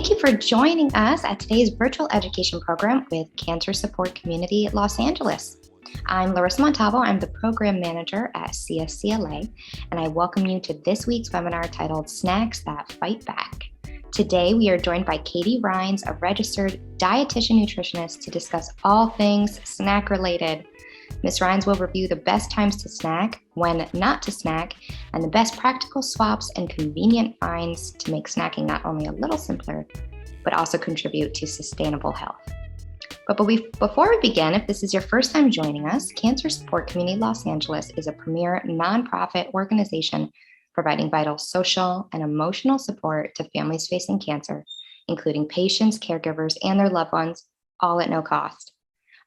Thank you for joining us at today's virtual education program with Cancer Support Community Los Angeles. I'm Larissa Montalvo. I'm the program manager at CSCLA, and I welcome you to this week's webinar titled Snacks That Fight Back. Today, we are joined by Katie Reines, a registered dietitian nutritionist, to discuss all things snack related. Ms. Reines will review the best times to snack, when not to snack, and the best practical swaps and convenient finds to make snacking not only a little simpler, but also contribute to sustainable health. But before we begin, if this is your first time joining us, Cancer Support Community Los Angeles is a premier nonprofit organization providing vital social and emotional support to families facing cancer, including patients, caregivers, and their loved ones, all at no cost.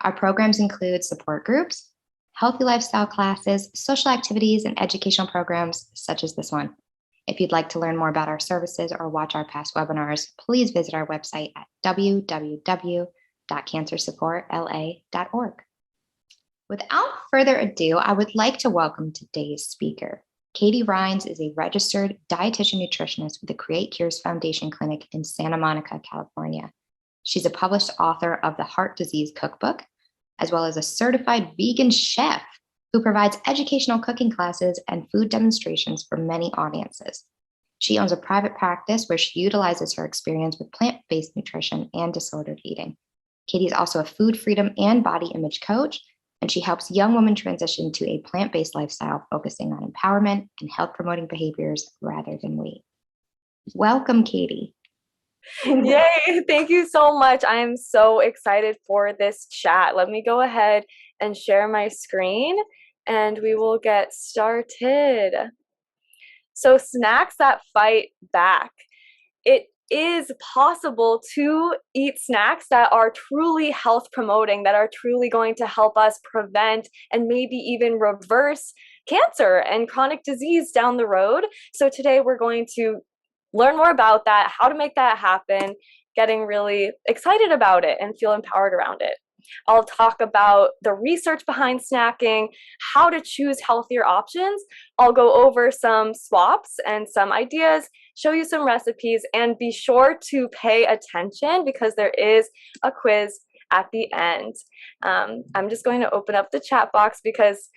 Our programs include support groups, healthy lifestyle classes, social activities, and educational programs such as this one. If you'd like to learn more about our services or watch our past webinars, please visit our website at www.cancersupportla.org. Without further ado, I would like to welcome today's speaker. Katie Reines is a registered dietitian nutritionist with the Create Cures Foundation Clinic in Santa Monica, California. She's a published author of the Heart Disease Cookbook, as well as a certified vegan chef who provides educational cooking classes and food demonstrations for many audiences. She owns a private practice where she utilizes her experience with plant-based nutrition and disordered eating. Katie is also a food freedom and body image coach, and she helps young women transition to a plant-based lifestyle focusing on empowerment and health-promoting behaviors rather than weight. Welcome, Katie. Yay, thank you so much. I am so excited for this chat. Let me go ahead and share my screen and we will get started. So snacks that fight back. It is possible to eat snacks that are truly health promoting, that are truly going to help us prevent and maybe even reverse cancer and chronic disease down the road. So today we're going to learn more about that, how to make that happen, getting really excited about it and feel empowered around it. I'll talk about the research behind snacking, how to choose healthier options. I'll go over some swaps and some ideas, show you some recipes, and be sure to pay attention because there is a quiz at the end. I'm just going to open up the chat box because,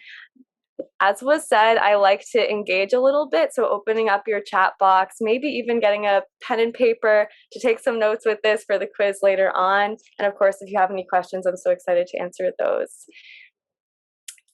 as was said, I like to engage a little bit. So opening up your chat box, maybe even getting a pen and paper to take some notes with this for the quiz later on. And of course, if you have any questions, I'm so excited to answer those.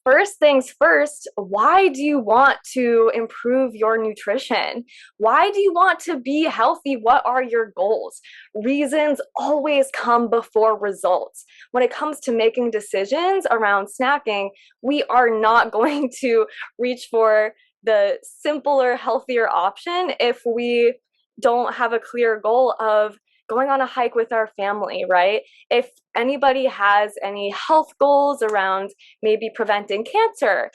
First things first, why do you want to improve your nutrition? Why do you want to be healthy? What are your goals? Reasons always come before results. When it comes to making decisions around snacking, we are not going to reach for the simpler, healthier option if we don't have a clear goal of going on a hike with our family, right? If anybody has any health goals around maybe preventing cancer,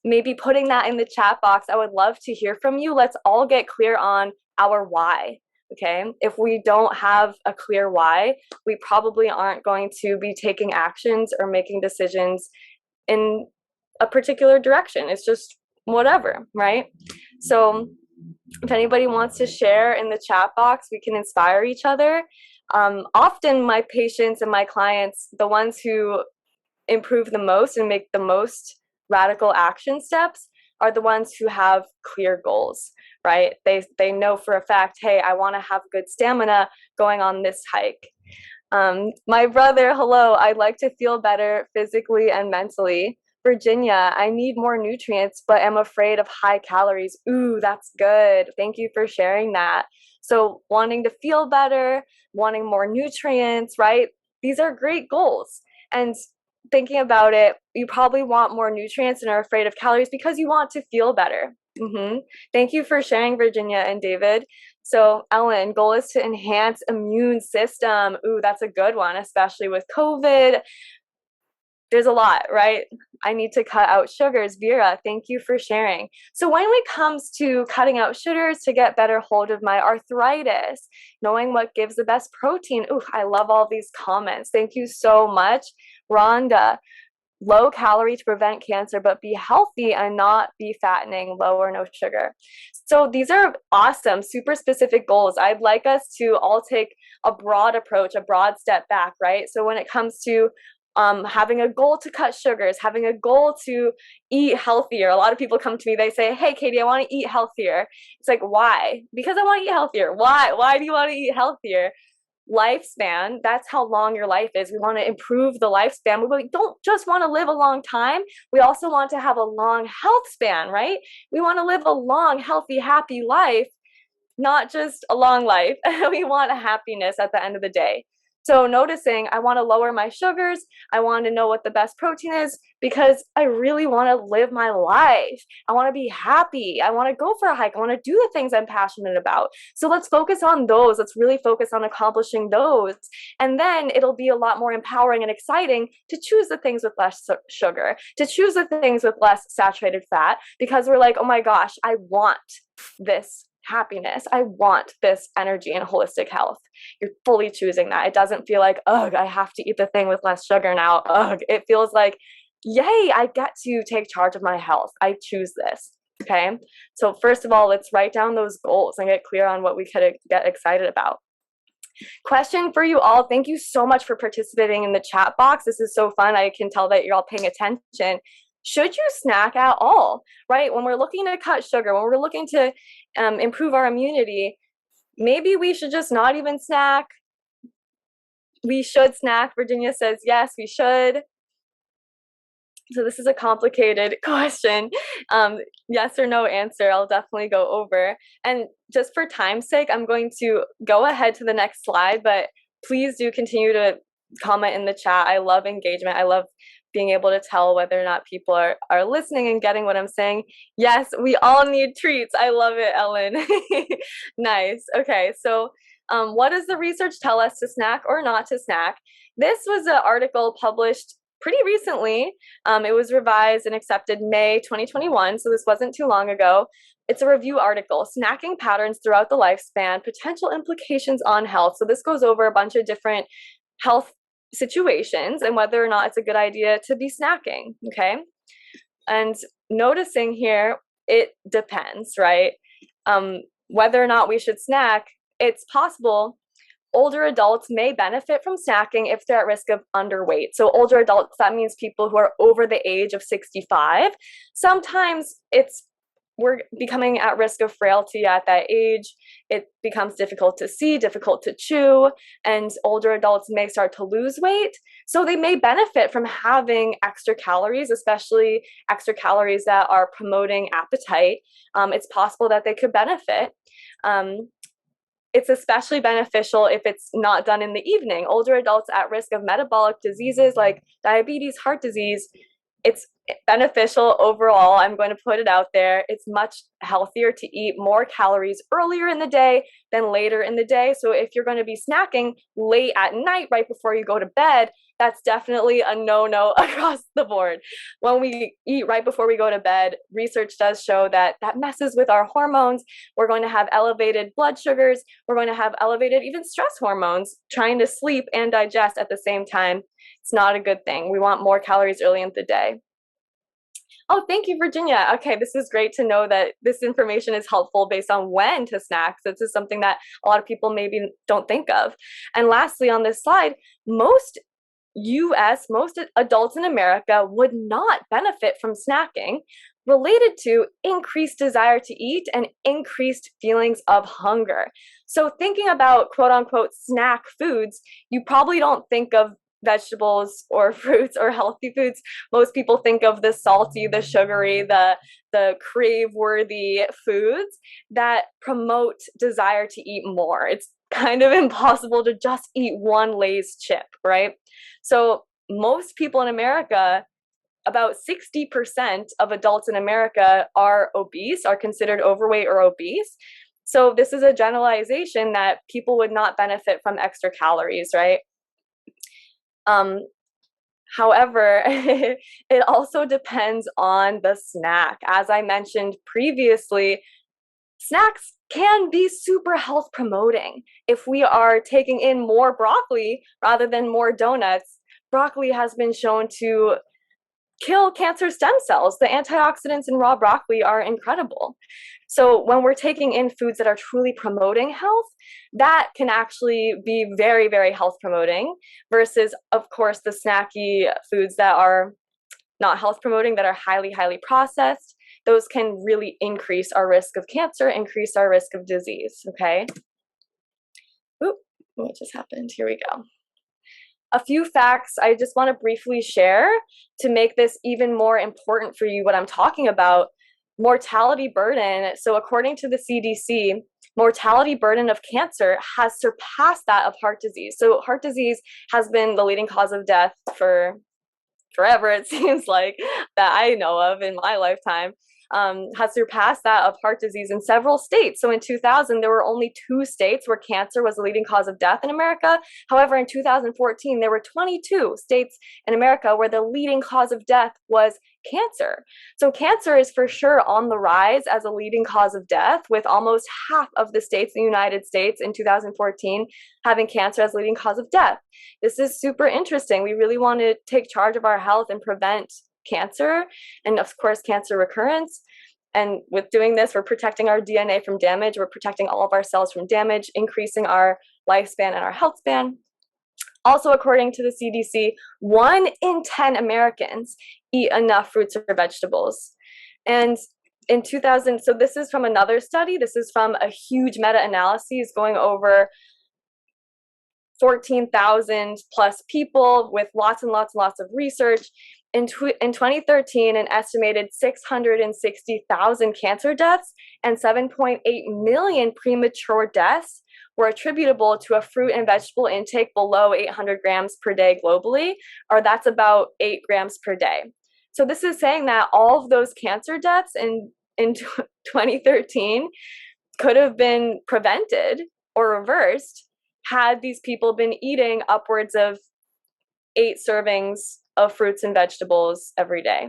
maybe putting that in the chat box, I would love to hear from you. Let's all get clear on our why, okay? If we don't have a clear why, we probably aren't going to be taking actions or making decisions in a particular direction. It's just whatever, right? So if anybody wants to share in the chat box, we can inspire each other. Often my patients and my clients, the ones who improve the most and make the most radical action steps, are the ones who have clear goals, right? They know for a fact, hey, I want to have good stamina going on this hike. My brother, hello, I'd like to feel better physically and mentally. Virginia, I need more nutrients, but am afraid of high calories. Ooh, that's good. Thank you for sharing that. So wanting to feel better, wanting more nutrients, right? These are great goals. And thinking about it, you probably want more nutrients and are afraid of calories because you want to feel better. Thank you for sharing, Virginia and David. So Ellen, goal is to enhance immune system. Ooh, that's a good one, especially with COVID. There's a lot, right? I need to cut out sugars. Vera, thank you for sharing. So when it comes to cutting out sugars to get better hold of my arthritis, knowing what gives the best protein. Ooh, I love all these comments. Thank you so much. Rhonda, low calorie to prevent cancer, but be healthy and not be fattening, low or no sugar. So these are awesome, super specific goals. I'd like us to all take a broad approach, a broad step back, right? So when it comes to having a goal to cut sugars, having a goal to eat healthier. A lot of people come to me, they say, hey, Katie, I want to eat healthier. It's like, why? Because I want to eat healthier. Why? Why do you want to eat healthier? Lifespan, that's how long your life is. We want to improve the lifespan. We don't just want to live a long time. We also want to have a long health span, right? We want to live a long, healthy, happy life, not just a long life. We want a happiness at the end of the day. So noticing, I want to lower my sugars. I want to know what the best protein is because I really want to live my life. I want to be happy. I want to go for a hike. I want to do the things I'm passionate about. So let's focus on those. Let's really focus on accomplishing those. And then it'll be a lot more empowering and exciting to choose the things with less sugar, to choose the things with less saturated fat, because we're like, oh my gosh, I want this happiness. I want this energy and holistic health. You're fully choosing that. It doesn't feel like, ugh, I have to eat the thing with less sugar now. Ugh. It feels like, yay, I get to take charge of my health. I choose this. Okay. So first of all, let's write down those goals and get clear on what we could get excited about. Question for you all. Thank you so much for participating in the chat box. This is so fun. I can tell that you're all paying attention. Should you snack at all, right? When we're looking to cut sugar, when we're looking to improve our immunity, maybe we should just not even snack. We should snack. Virginia says, yes, we should. So this is a complicated question. Yes or no answer, I'll definitely go over. And just for time's sake, I'm going to go ahead to the next slide, but please do continue to comment in the chat. I love engagement. I love being able to tell whether or not people are listening and getting what I'm saying. Yes, we all need treats. I love it, Ellen. Nice. Okay, so what does the research tell us to snack or not to snack? This was an article published pretty recently. It was revised and accepted May 2021, so this wasn't too long ago. It's a review article, Snacking Patterns Throughout the Lifespan, Potential Implications on Health. So this goes over a bunch of different health situations and whether or not it's a good idea to be snacking, okay? And noticing here, it depends, right? Whether or not we should snack, it's possible older adults may benefit from snacking if they're at risk of underweight. So older adults, that means people who are over the age of 65. Sometimes we're becoming at risk of frailty at that age. It becomes difficult to see, difficult to chew, and older adults may start to lose weight. So they may benefit from having extra calories, especially extra calories that are promoting appetite. It's possible that they could benefit. It's especially beneficial if it's not done in the evening. Older adults at risk of metabolic diseases like diabetes, heart disease, it's beneficial overall. I'm going to put it out there. It's much healthier to eat more calories earlier in the day than later in the day. So if you're going to be snacking late at night, right before you go to bed, that's definitely a no-no across the board. When we eat right before we go to bed, research does show that that messes with our hormones. We're going to have elevated blood sugars. We're going to have elevated even stress hormones, trying to sleep and digest at the same time. It's not a good thing. We want more calories early in the day. Oh, thank you, Virginia. Okay, this is great to know that this information is helpful based on when to snack. This is something that a lot of people maybe don't think of. And lastly, on this slide, most adults in America would not benefit from snacking related to increased desire to eat and increased feelings of hunger. So thinking about quote unquote snack foods, you probably don't think of vegetables or fruits or healthy foods. Most people think of the salty, the sugary, the crave-worthy foods that promote desire to eat more. It's kind of impossible to just eat one Lay's chip, right? So most people in America, about 60% of adults in America are obese, are considered overweight or obese. So this is a generalization that people would not benefit from extra calories, right? However, it also depends on the snack. As I mentioned previously, snacks can be super health promoting. If we are taking in more broccoli rather than more donuts, broccoli has been shown to kill cancer stem cells. The antioxidants in raw broccoli are incredible. So when we're taking in foods that are truly promoting health, that can actually be very, very health promoting versus, of course, the snacky foods that are not health promoting, that are highly, highly processed. Those can really increase our risk of cancer, increase our risk of disease, okay? Oop, what just happened? Here we go. A few facts I just want to briefly share to make this even more important for you, what I'm talking about. Mortality burden. So according to the CDC, mortality burden of cancer has surpassed that of heart disease. So heart disease has been the leading cause of death for forever, it seems like, that I know of in my lifetime. Has surpassed that of heart disease in several states. So in 2000, there were only 2 states where cancer was the leading cause of death in America. However, in 2014, there were 22 states in America where the leading cause of death was cancer. So cancer is for sure on the rise as a leading cause of death, with almost half of the states in the United States in 2014 having cancer as leading cause of death. This is super interesting. We really want to take charge of our health and prevent cancer and, of course, cancer recurrence. And with doing this, we're protecting our DNA from damage. We're protecting all of our cells from damage, increasing our lifespan and our health span. Also, according to the CDC, 1 in 10 Americans eat enough fruits or vegetables. And in 2000, so this is from another study. This is from a huge meta-analysis going over 14,000 plus people with lots and lots and lots of research. In 2013, an estimated 660,000 cancer deaths and 7.8 million premature deaths were attributable to a fruit and vegetable intake below 800 grams per day globally, or that's about 8 grams per day. So this is saying that all of those cancer deaths in 2013 could have been prevented or reversed had these people been eating upwards of 8 servings of fruits and vegetables every day.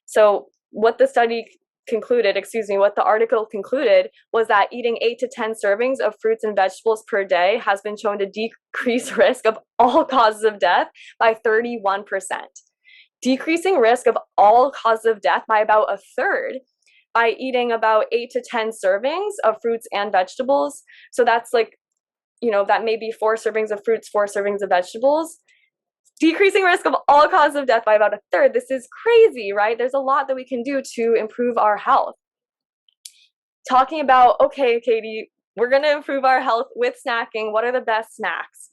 So what the article concluded was that eating 8 to 10 servings of fruits and vegetables per day has been shown to decrease risk of all causes of death by 31%. Decreasing risk of all causes of death by about a third by eating about 8 to 10 servings of fruits and vegetables. So that's like, that may be 4 servings of fruits, 4 servings of vegetables. Decreasing risk of all causes of death by about a third. This is crazy, right? There's a lot that we can do to improve our health. Talking about, okay, Katie, we're going to improve our health with snacking. What are the best snacks?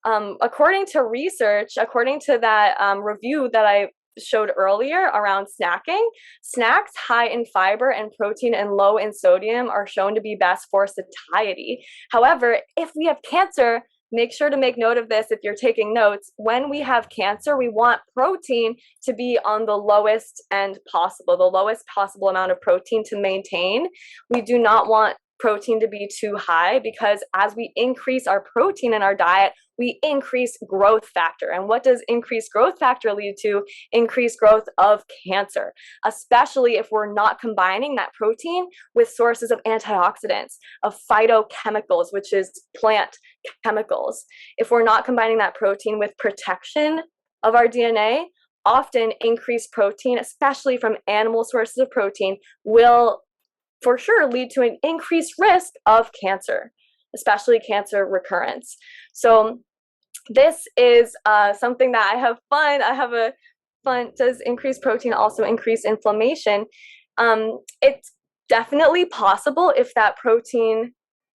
According to research, according to that review that I showed earlier around snacking, snacks high in fiber and protein and low in sodium are shown to be best for satiety. However, if we have cancer, make sure to make note of this if you're taking notes. When we have cancer, we want protein to be on the lowest end possible, the lowest possible amount of protein to maintain. We do not want protein to be too high, because as we increase our protein in our diet, we increase growth factor. And what does increased growth factor lead to? Increased growth of cancer, especially if we're not combining that protein with sources of antioxidants, of phytochemicals, which is plant chemicals. If we're not combining that protein with protection of our DNA, often increased protein, especially from animal sources of protein, will for sure lead to an increased risk of cancer, especially cancer recurrence. So this is something that I have fun. Does increased protein also increase inflammation? It's definitely possible if that protein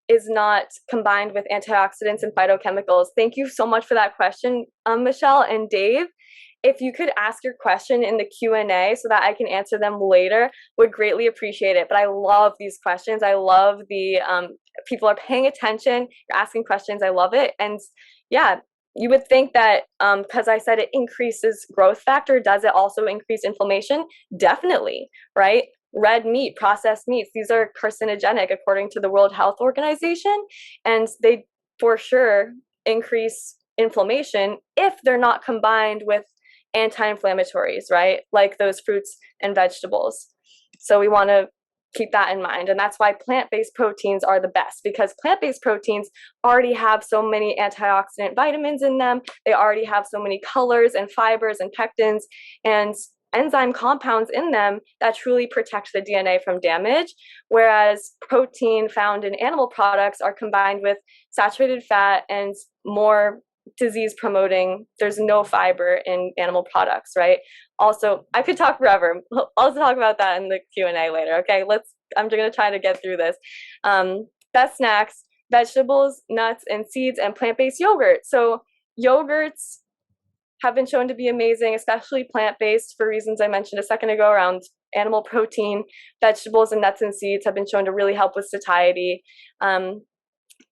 is not combined with antioxidants and phytochemicals. Thank you so much for that question, Michelle and Dave. If you could ask your question in the Q&A so that I can answer them later, would greatly appreciate it. But I love these questions. I love the people are paying attention. You're asking questions. I love it. And yeah, you would think that because I said it increases growth factor, does it also increase inflammation? Definitely, right? Red meat, processed meats, these are carcinogenic according to the World Health Organization. And they for sure increase inflammation if they're not combined with anti-inflammatories, right? Like those fruits and vegetables. So we want to keep that in mind. And that's why plant-based proteins are the best, because plant-based proteins already have so many antioxidant vitamins in them. They already have so many colors and fibers and pectins. And enzyme compounds in them that truly protect the DNA from damage, whereas protein found in animal products are combined with saturated fat and more disease promoting. There's no fiber in animal products, right? Also, I could talk forever. I'll talk about that in the Q&A later. Okay, I'm going to try to get through this. Best snacks: vegetables, nuts, and seeds, and plant-based yogurt. So yogurts have been shown to be amazing, especially plant-based, for reasons I mentioned a second ago around animal protein. Vegetables and nuts and seeds have been shown to really help with satiety.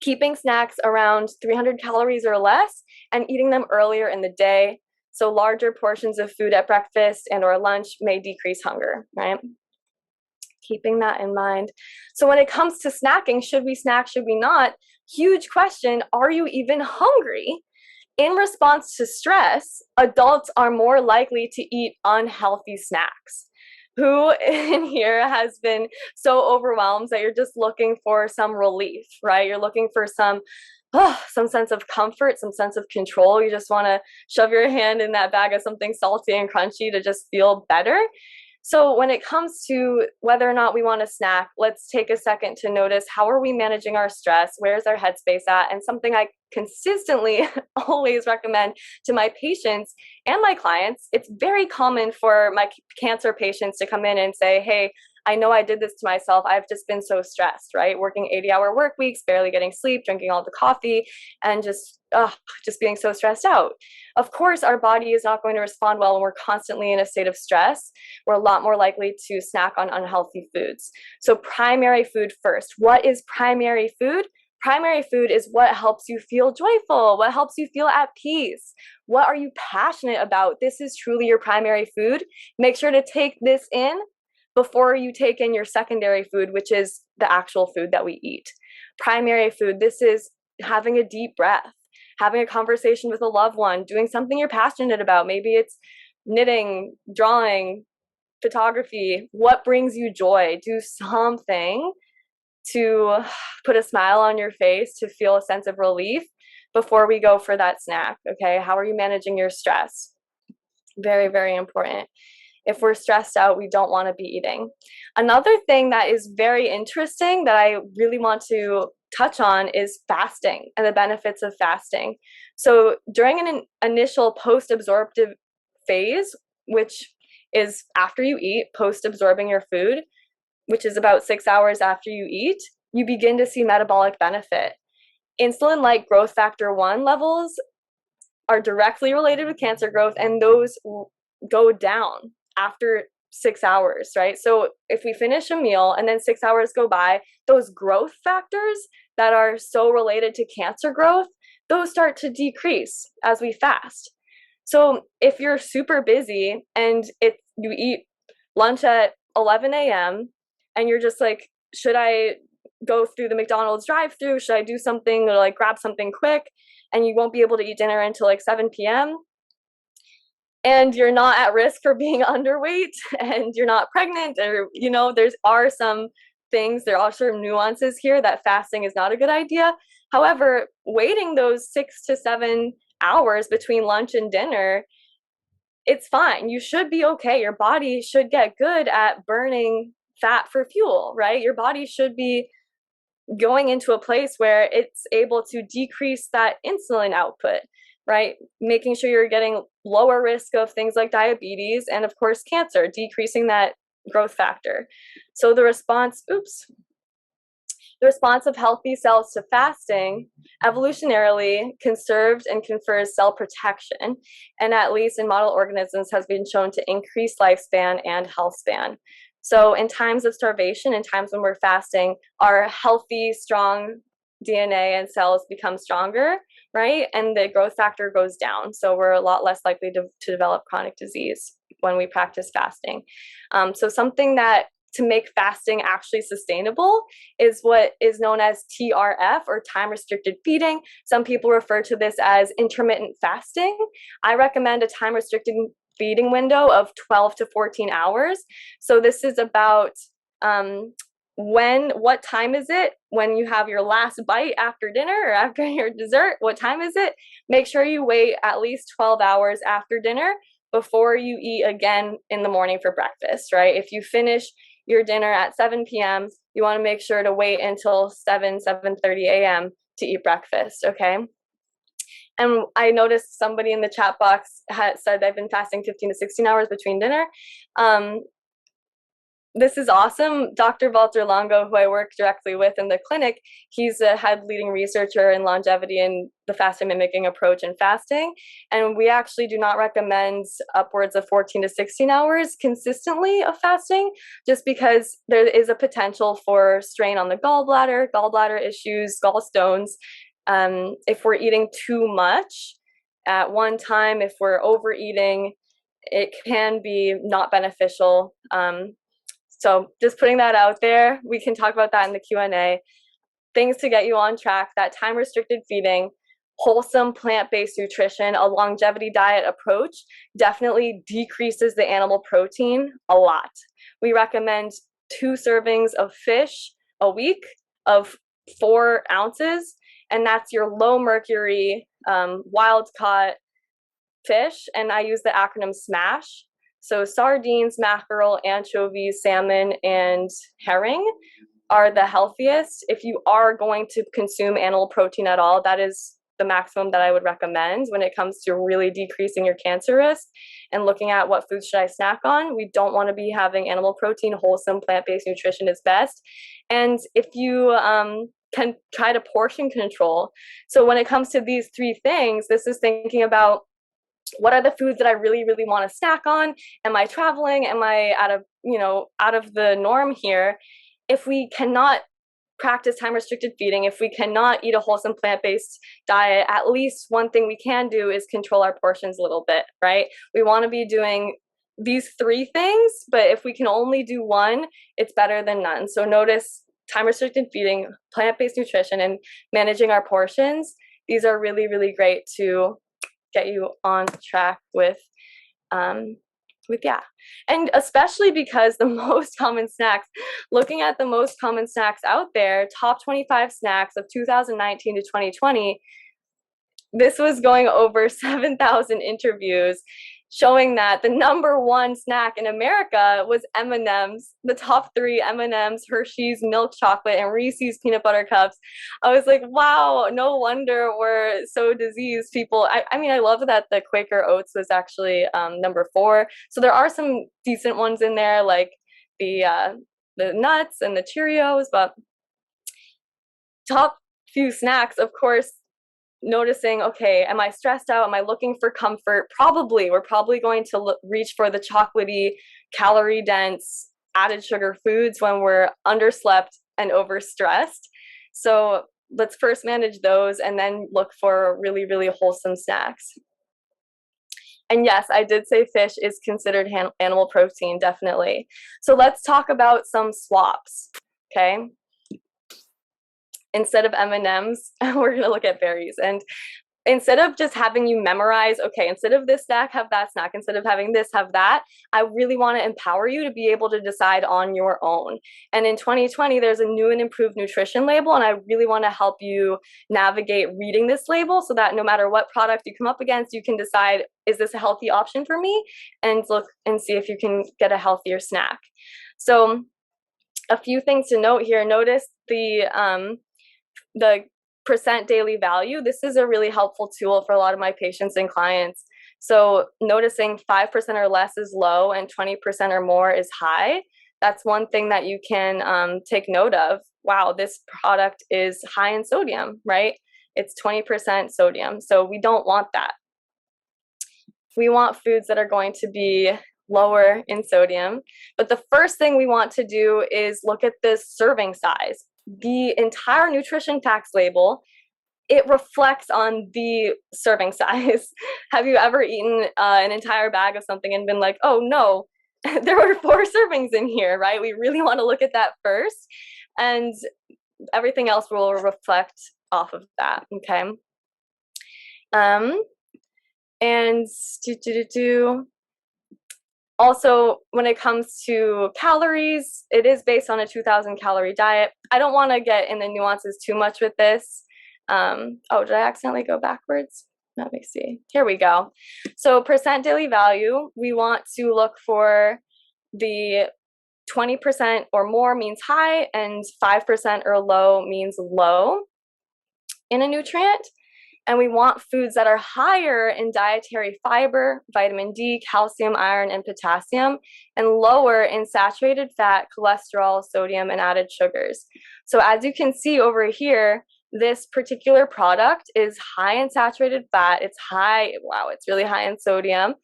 Keeping snacks around 300 calories or less and eating them earlier in the day. So larger portions of food at breakfast and or lunch may decrease hunger, right? Keeping that in mind. So when it comes to snacking, should we snack, should we not? Huge question, are you even hungry? In response to stress, adults are more likely to eat unhealthy snacks. Who in here has been so overwhelmed that you're just looking for some relief, right? You're looking for some sense of comfort, some sense of control. You just want to shove your hand in that bag of something salty and crunchy to just feel better. So when it comes to whether or not we want to snack, let's take a second to notice, how are we managing our stress? Where's our headspace at? And something I consistently always recommend to my patients and my clients, it's very common for my cancer patients to come in and say, hey, I know I did this to myself. I've just been so stressed, right? Working 80-hour work weeks, barely getting sleep, drinking all the coffee, and just being so stressed out. Of course, our body is not going to respond well when we're constantly in a state of stress. We're a lot more likely to snack on unhealthy foods. So primary food first. What is primary food? Primary food is what helps you feel joyful, what helps you feel at peace. What are you passionate about? This is truly your primary food. Make sure to take this in before you take in your secondary food, which is the actual food that we eat. Primary food, this is having a deep breath, having a conversation with a loved one, doing something you're passionate about. Maybe it's knitting, drawing, photography. What brings you joy? Do something to put a smile on your face, to feel a sense of relief before we go for that snack. Okay, how are you managing your stress? Very, very important. If we're stressed out, we don't want to be eating. Another thing that is very interesting that I really want to touch on is fasting and the benefits of fasting. So during an initial post-absorptive phase, which is after you eat, post-absorbing your food, which is about 6 hours after you eat, you begin to see metabolic benefit. Insulin-like growth factor 1 levels are directly related with cancer growth, and those go down after 6 hours, right? So if we finish a meal and then 6 hours go by, those growth factors that are so related to cancer growth, those start to decrease as we fast. So if you're super busy and you eat lunch at 11 a.m. and you're just like, should I go through the McDonald's drive-thru? Should I do something or like grab something quick? And you won't be able to eat dinner until like 7 p.m. and you're not at risk for being underweight and you're not pregnant, or, there are some nuances here that fasting is not a good idea. However, waiting those 6 to 7 hours between lunch and dinner, it's fine. You should be okay. Your body should get good at burning fat for fuel, right? Your body should be going into a place where it's able to decrease that insulin output, right? Making sure you're getting lower risk of things like diabetes and, of course, cancer, decreasing that growth factor. So the response of healthy cells to fasting evolutionarily conserved and confers cell protection, and at least in model organisms has been shown to increase lifespan and health span. So in times of starvation, in times when we're fasting, our healthy, strong DNA and cells become stronger, right? And the growth factor goes down. So we're a lot less likely to develop chronic disease when we practice fasting. So something that to make fasting actually sustainable is what is known as TRF, or time restricted feeding. Some people refer to this as intermittent fasting. I recommend a time restricted feeding window of 12 to 14 hours. So this is about what time is it when you have your last bite after dinner or after your dessert? What time is it? Make sure you wait at least 12 hours after dinner before you eat again in the morning for breakfast, right? If you finish your dinner at 7 p.m., you want to make sure to wait until 7:30 a.m. to eat breakfast, okay? And I noticed somebody in the chat box had said they've been fasting 15 to 16 hours between dinner. This is awesome. Dr. Walter Longo, who I work directly with in the clinic, he's a head leading researcher in longevity and the fasting mimicking approach in fasting. And we actually do not recommend upwards of 14 to 16 hours consistently of fasting, just because there is a potential for strain on the gallbladder issues, gallstones. If we're eating too much at one time, if we're overeating, it can be not beneficial. So just putting that out there. We can talk about that in the Q&A. Things to get you on track: that time restricted feeding, wholesome plant-based nutrition. A longevity diet approach definitely decreases the animal protein a lot. We recommend 2 servings of fish a week of 4 ounces, and that's your low mercury wild caught fish. And I use the acronym SMASH. So sardines, mackerel, anchovies, salmon, and herring are the healthiest. If you are going to consume animal protein at all, that is the maximum that I would recommend when it comes to really decreasing your cancer risk and looking at what foods should I snack on. We don't want to be having animal protein. Wholesome plant-based nutrition is best. And if you can try to portion control. So when it comes to these 3 things, this is thinking about, what are the foods that I really, really want to snack on? Am I traveling? Am I out of the norm here? If we cannot practice time restricted feeding, if we cannot eat a wholesome plant-based diet, at least one thing we can do is control our portions a little bit, right? We want to be doing these 3 things, but if we can only do one, it's better than none. So notice time restricted feeding, plant-based nutrition, and managing our portions. These are really, really great to get you on track with yeah. And especially because the most common snacks, looking at the most common snacks out there, top 25 snacks of 2019 to 2020, this was going over 7,000 interviews, showing that the number 1 snack in America was M&Ms. The top 3: M&Ms, Hershey's milk chocolate, and Reese's peanut butter cups. I was like, wow, no wonder we're so diseased, people. I mean, I love that the Quaker Oats was actually number 4. So there are some decent ones in there, like the nuts and the Cheerios, but top few snacks, of course, noticing, okay, am I stressed out? Am I looking for comfort? Probably. We're probably going to reach for the chocolatey, calorie dense, added sugar foods when we're underslept and overstressed. So let's first manage those and then look for really, really wholesome snacks. And yes, I did say fish is considered animal protein, definitely. So let's talk about some swaps, okay? Instead of M&Ms, we're going to look at berries. And instead of just having you memorize, okay, instead of this snack, have that snack. Instead of having this, have that. I really want to empower you to be able to decide on your own. And in 2020, there's a new and improved nutrition label. And I really want to help you navigate reading this label so that no matter what product you come up against, you can decide, is this a healthy option for me? And look and see if you can get a healthier snack. So a few things to note here. Notice the percent daily value. This is a really helpful tool for a lot of my patients and clients. So noticing 5% or less is low and 20% or more is high. That's one thing that you can take note of. Wow, this product is high in sodium, right? It's 20% sodium. So we don't want that. We want foods that are going to be lower in sodium. But the first thing we want to do is look at this serving size. The entire nutrition facts label, it reflects on the serving size. Have you ever eaten an entire bag of something and been like, oh no, there were 4 servings in here, right? We really want to look at that first, and everything else will reflect off of that, okay? And also, when it comes to calories, it is based on a 2,000 calorie diet. I don't want to get in the nuances too much with this. Oh, did I accidentally go backwards? let me see. Here we go. So percent daily value, we want to look for the 20% or more means high, and 5% or low means low in a nutrient. And we want foods that are higher in dietary fiber, vitamin D, calcium, iron, and potassium, and lower in saturated fat, cholesterol, sodium, and added sugars. So as you can see over here, this particular product is high in saturated fat. It's high, wow, it's really high in sodium.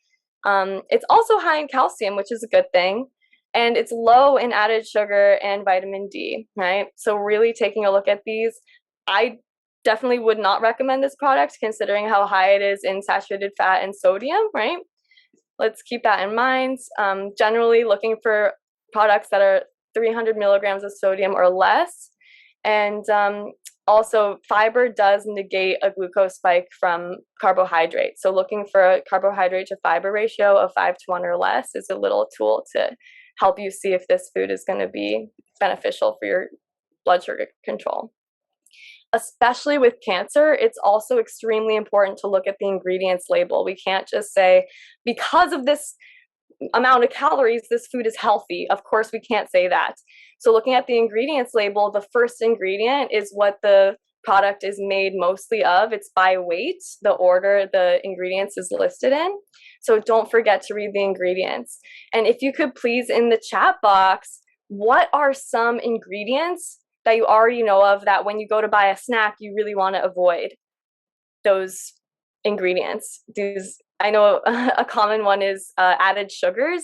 It's also high in calcium, which is a good thing. And it's low in added sugar and vitamin D, right? So really taking a look at these, I definitely would not recommend this product considering how high it is in saturated fat and sodium, right? Let's keep that in mind. Generally looking for products that are 300 milligrams of sodium or less. And also fiber does negate a glucose spike from carbohydrate. So looking for a carbohydrate to fiber ratio of 5:1 or less is a little tool to help you see if this food is going to be beneficial for your blood sugar control. Especially with cancer, it's also extremely important to look at the ingredients label. We can't just say, because of this amount of calories, this food is healthy. Of course, we can't say that. So looking at the ingredients label, the first ingredient is what the product is made mostly of. It's by weight, the order the ingredients is listed in. So don't forget to read the ingredients. And if you could please, in the chat box, what are some ingredients that you already know of that when you go to buy a snack, you really want to avoid those ingredients? I know a common one is added sugars.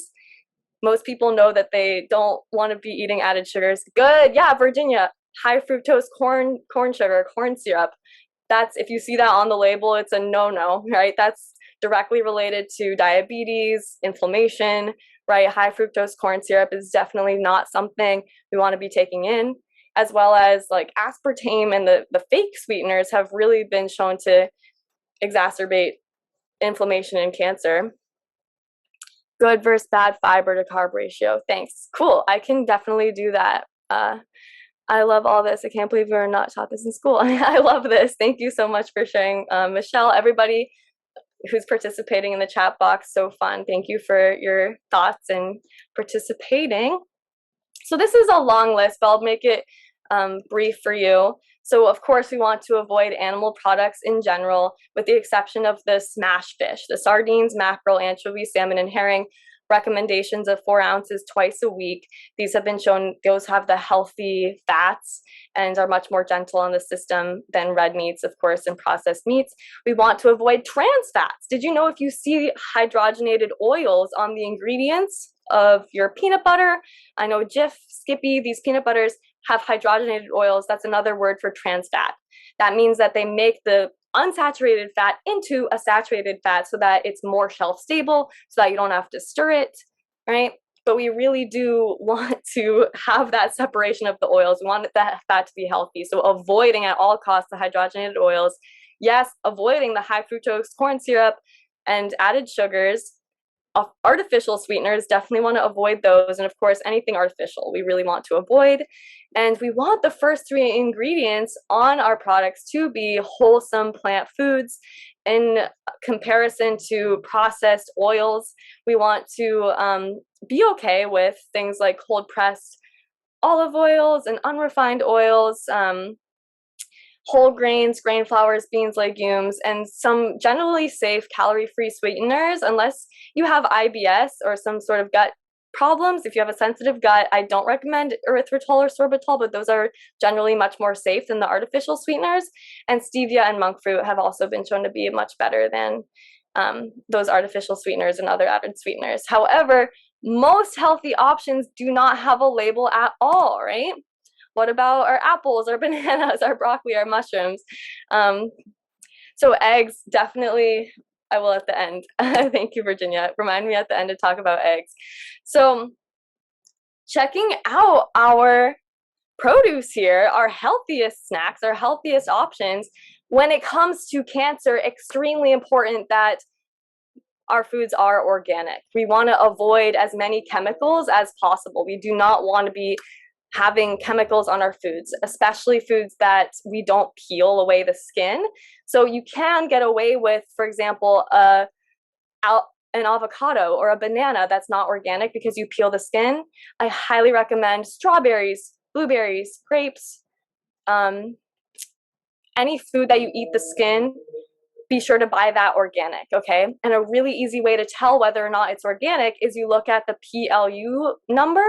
Most people know that they don't want to be eating added sugars. Good, yeah, Virginia, high fructose corn sugar, corn syrup. That's, if you see that on the label, it's a no-no, right? That's directly related to diabetes, inflammation, right? High fructose corn syrup is definitely not something we want to be taking in, as well as like aspartame and the fake sweeteners have really been shown to exacerbate inflammation and cancer. Good versus bad fiber to carb ratio. Thanks. Cool. I can definitely do that. I love all this. I can't believe we were not taught this in school. I love this. Thank you so much for sharing, Michelle. Everybody who's participating in the chat box, so fun. Thank you for your thoughts and participating. So this is a long list, but I'll make it brief for you. So of course we want to avoid animal products in general, with the exception of the smash fish, the sardines, mackerel, anchovy, salmon, and herring. Recommendations of 4 ounces twice a week. These have been shown, those have the healthy fats and are much more gentle on the system than red meats, of course, and processed meats. We want to avoid trans fats. Did you know if you see hydrogenated oils on the ingredients of your peanut butter? I know Jif, Skippy, these peanut butters have hydrogenated oils. That's another word for trans fat. That means that they make the unsaturated fat into a saturated fat so that it's more shelf stable, so that you don't have to stir it, right? But we really do want to have that separation of the oils. We want that fat to be healthy. So avoiding at all costs the hydrogenated oils. Yes, avoiding the high fructose corn syrup and added sugars. Artificial sweeteners, definitely want to avoid those. And of course, anything artificial we really want to avoid. And we want the first 3 ingredients on our products to be wholesome plant foods in comparison to processed oils. We want to be okay with things like cold pressed olive oils and unrefined oils, whole grains, grain flours, beans, legumes, and some generally safe calorie-free sweeteners, unless you have IBS or some sort of gut problems. If you have a sensitive gut, I don't recommend erythritol or sorbitol, but those are generally much more safe than the artificial sweeteners. And stevia and monk fruit have also been shown to be much better than those artificial sweeteners and other added sweeteners. However, most healthy options do not have a label at all, right? What about our apples, our bananas, our broccoli, our mushrooms? So eggs, definitely, I will at the end. Thank you, Virginia. Remind me at the end to talk about eggs. So checking out our produce here, our healthiest snacks, our healthiest options. When it comes to cancer, extremely important that our foods are organic. We want to avoid as many chemicals as possible. We do not want to be having chemicals on our foods, especially foods that we don't peel away the skin. So you can get away with, for example, an avocado or a banana that's not organic because you peel the skin. I highly recommend strawberries, blueberries, grapes, any food that you eat the skin, be sure to buy that organic, okay? And a really easy way to tell whether or not it's organic is you look at the PLU number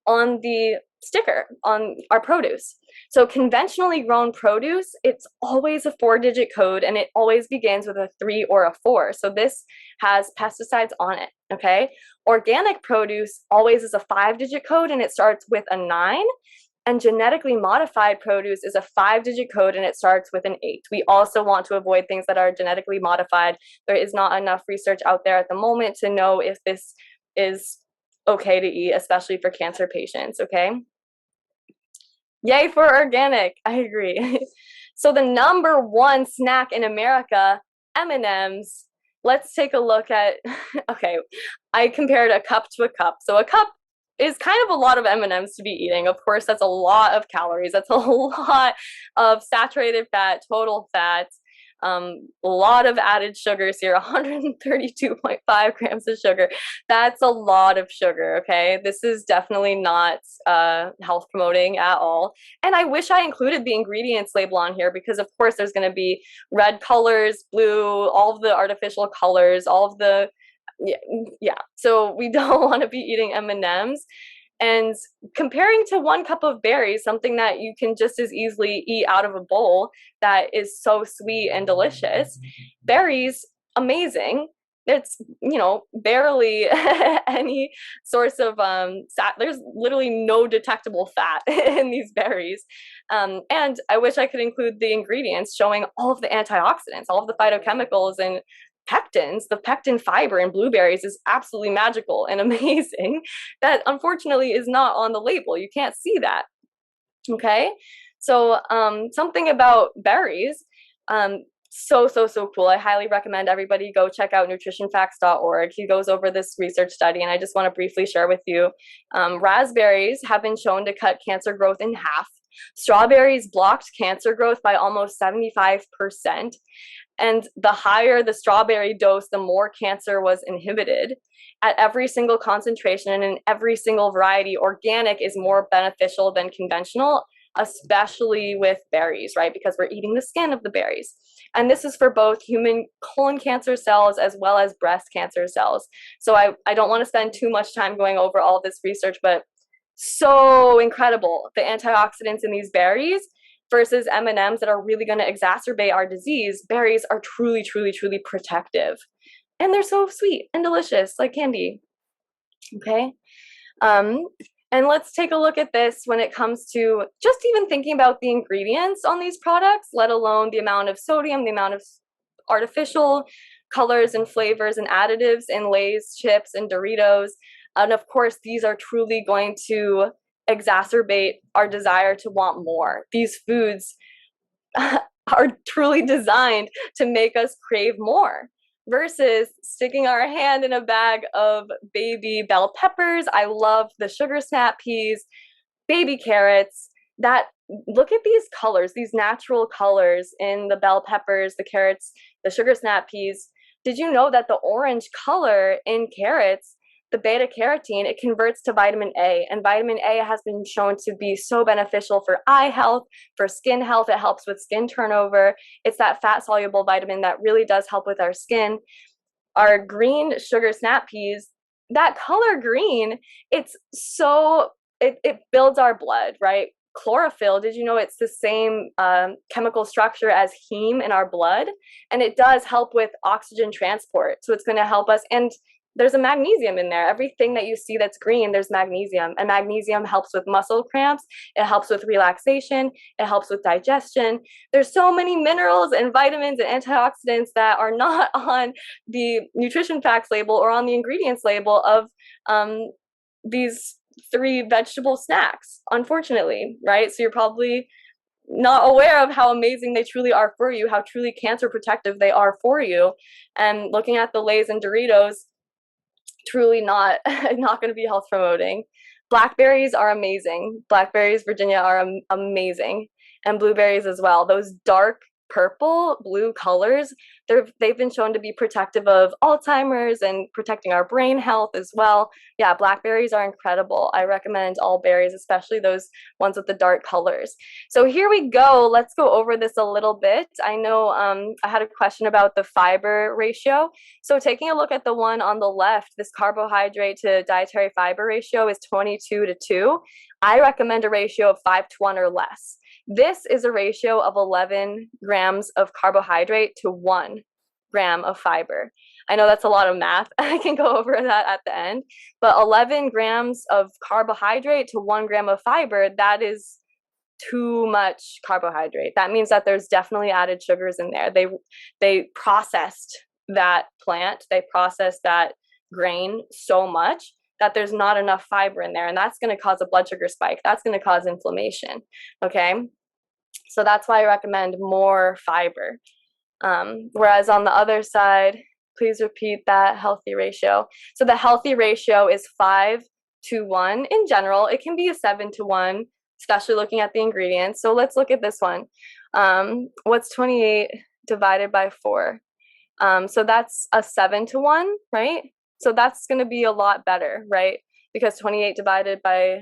on the sticker on our produce. So conventionally grown produce, it's always a 4-digit code and it always begins with a 3 or a 4. So this has pesticides on it, okay? Organic produce always is a 5-digit code and it starts with a 9. And genetically modified produce is a 5-digit code and it starts with an 8. We also want to avoid things that are genetically modified. There is not enough research out there at the moment to know if this is okay to eat, especially for cancer patients, okay? Yay for organic, I agree. So the number one snack in America, M&Ms. Let's take a look at, okay, I compared a cup to a cup. So a cup is kind of a lot of M&Ms to be eating. Of course, that's a lot of calories. That's a lot of saturated fat, total fat, a lot of added sugars here, 132.5 grams of sugar. That's a lot of sugar, okay? This is definitely not health promoting at all. And I wish I included the ingredients label on here because of course there's gonna be red colors, blue, all of the artificial colors, all of the, yeah. So we don't wanna be eating M&Ms. And comparing to 1 cup of berries, something that you can just as easily eat out of a bowl that is so sweet and delicious, berries, amazing. It's, you know, barely any source of there's literally no detectable fat in these berries. And I wish I could include the ingredients showing all of the antioxidants, all of the phytochemicals and pectins. The pectin fiber in blueberries is absolutely magical and amazing that unfortunately is not on the label. You can't see that. Okay, so something about berries, so cool. I highly recommend everybody go check out nutritionfacts.org. He goes over this research study and I just want to briefly share with you. Raspberries have been shown to cut cancer growth in half. Strawberries blocked cancer growth by almost 75%. And the higher the strawberry dose, the more cancer was inhibited. At every single concentration and in every single variety, organic is more beneficial than conventional, especially with berries, right? Because we're eating the skin of the berries. And this is for both human colon cancer cells as well as breast cancer cells. So I don't want to spend too much time going over all of this research, but so incredible, the antioxidants in these berries versus M&Ms that are really going to exacerbate our disease. Berries are truly protective. And they're so sweet and delicious, like candy. Okay. And let's take a look at this when it comes to just even thinking about the ingredients on these products, let alone the amount of sodium, the amount of artificial colors and flavors and additives in Lay's, chips, and Doritos. And of course, these are truly going to exacerbate our desire to want more. These foods are truly designed to make us crave more versus sticking our hand in a bag of baby bell peppers. I love the sugar snap peas, baby carrots. That, look at these colors, these natural colors in the bell peppers, the carrots, the sugar snap peas. Did you know that the orange color in carrots, the beta carotene, it converts to vitamin A, and vitamin A has been shown to be so beneficial for eye health, for skin health. It helps with skin turnover. It's that fat soluble vitamin that really does help with our skin. Our green sugar snap peas, that color green, it's so, it builds our blood, right? Chlorophyll, did you know it's the same chemical structure as heme in our blood? And it does help with oxygen transport. So it's going to help us. And there's a magnesium in there. Everything that you see that's green, there's magnesium. And magnesium helps with muscle cramps. It helps with relaxation. It helps with digestion. There's so many minerals and vitamins and antioxidants that are not on the nutrition facts label or on the ingredients label of these 3 vegetable snacks, unfortunately, right? So you're probably not aware of how amazing they truly are for you, how truly cancer protective they are for you. And looking at the Lay's and Doritos, truly not going to be health promoting. Blackberries are amazing. Blackberries, Virginia, are amazing. And blueberries as well. Those dark purple, blue colors, they've been shown to be protective of Alzheimer's and protecting our brain health as well. Yeah, blackberries are incredible. I recommend all berries, especially those ones with the dark colors. So here we go. Let's go over this a little bit. I know I had a question about the fiber ratio. So taking a look at the one on the left, this carbohydrate to dietary fiber ratio is 22 to 2. I recommend a ratio of 5 to 1 or less. This is a ratio of 11 grams of carbohydrate to 1 gram of fiber. I know that's a lot of math. I can go over that at the end. But 11 grams of carbohydrate to 1 gram of fiber, that is too much carbohydrate. That means that there's definitely added sugars in there. They processed that plant, they processed that grain so much that there's not enough fiber in there, and that's going to cause a blood sugar spike. That's going to cause inflammation. Okay, so that's why I recommend more fiber. Whereas on the other side, please repeat that healthy ratio. So the healthy ratio is 5 to 1 in general. It can be a 7 to 1, especially looking at the ingredients. So let's look at this one. What's 28 divided by 4? So that's a 7 to 1, right? So that's going to be a lot better, right? Because 28 divided by,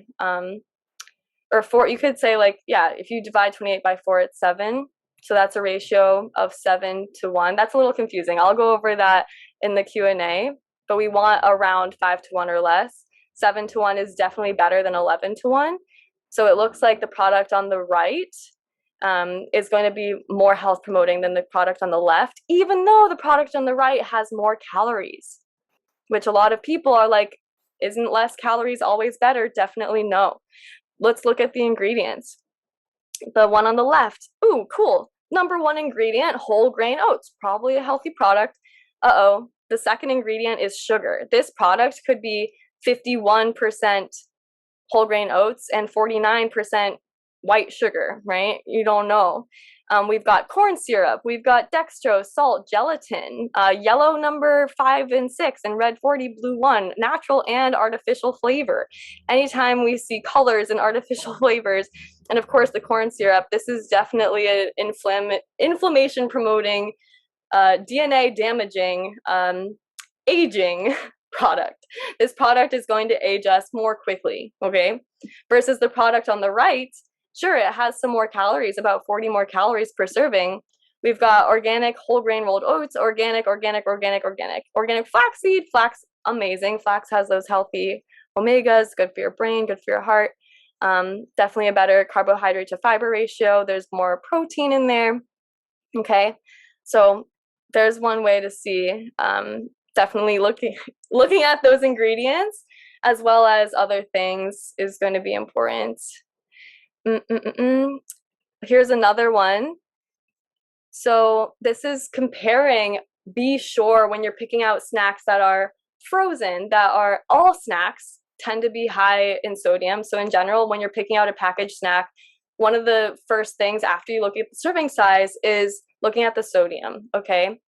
or 4, you could say like, yeah, if you divide 28 by 4, it's 7. So that's a ratio of 7 to 1. That's a little confusing. I'll go over that in the Q&A, but we want around 5 to 1 or less. 7 to 1 is definitely better than 11 to 1. So it looks like the product on the right is going to be more health promoting than the product on the left, even though the product on the right has more calories, which a lot of people are like, isn't less calories always better? Definitely no. Let's look at the ingredients. The one on the left, ooh, cool. Number 1 ingredient, whole grain oats, probably a healthy product. Uh-oh, the second ingredient is sugar. This product could be 51% whole grain oats and 49% white sugar, right? You don't know. We've got corn syrup, we've got dextrose, salt, gelatin, yellow number 5 and 6, and red 40, blue 1, natural and artificial flavor. Anytime we see colors and artificial flavors, and of course the corn syrup, this is definitely an inflammation promoting, DNA damaging, aging product. This product is going to age us more quickly, okay? Versus the product on the right, sure, it has some more calories, about 40 more calories per serving. We've got organic whole grain rolled oats, organic flaxseed, flax, amazing. Flax has those healthy omegas, good for your brain, good for your heart. Definitely a better carbohydrate to fiber ratio. There's more protein in there. Okay, so there's one way to see. Definitely looking at those ingredients as well as other things is going to be important. Here's another one. So this is comparing, be sure when you're picking out snacks that are frozen, that are all snacks tend to be high in sodium. So in general, when you're picking out a packaged snack, one of the first things after you look at the serving size is looking at the sodium, okay?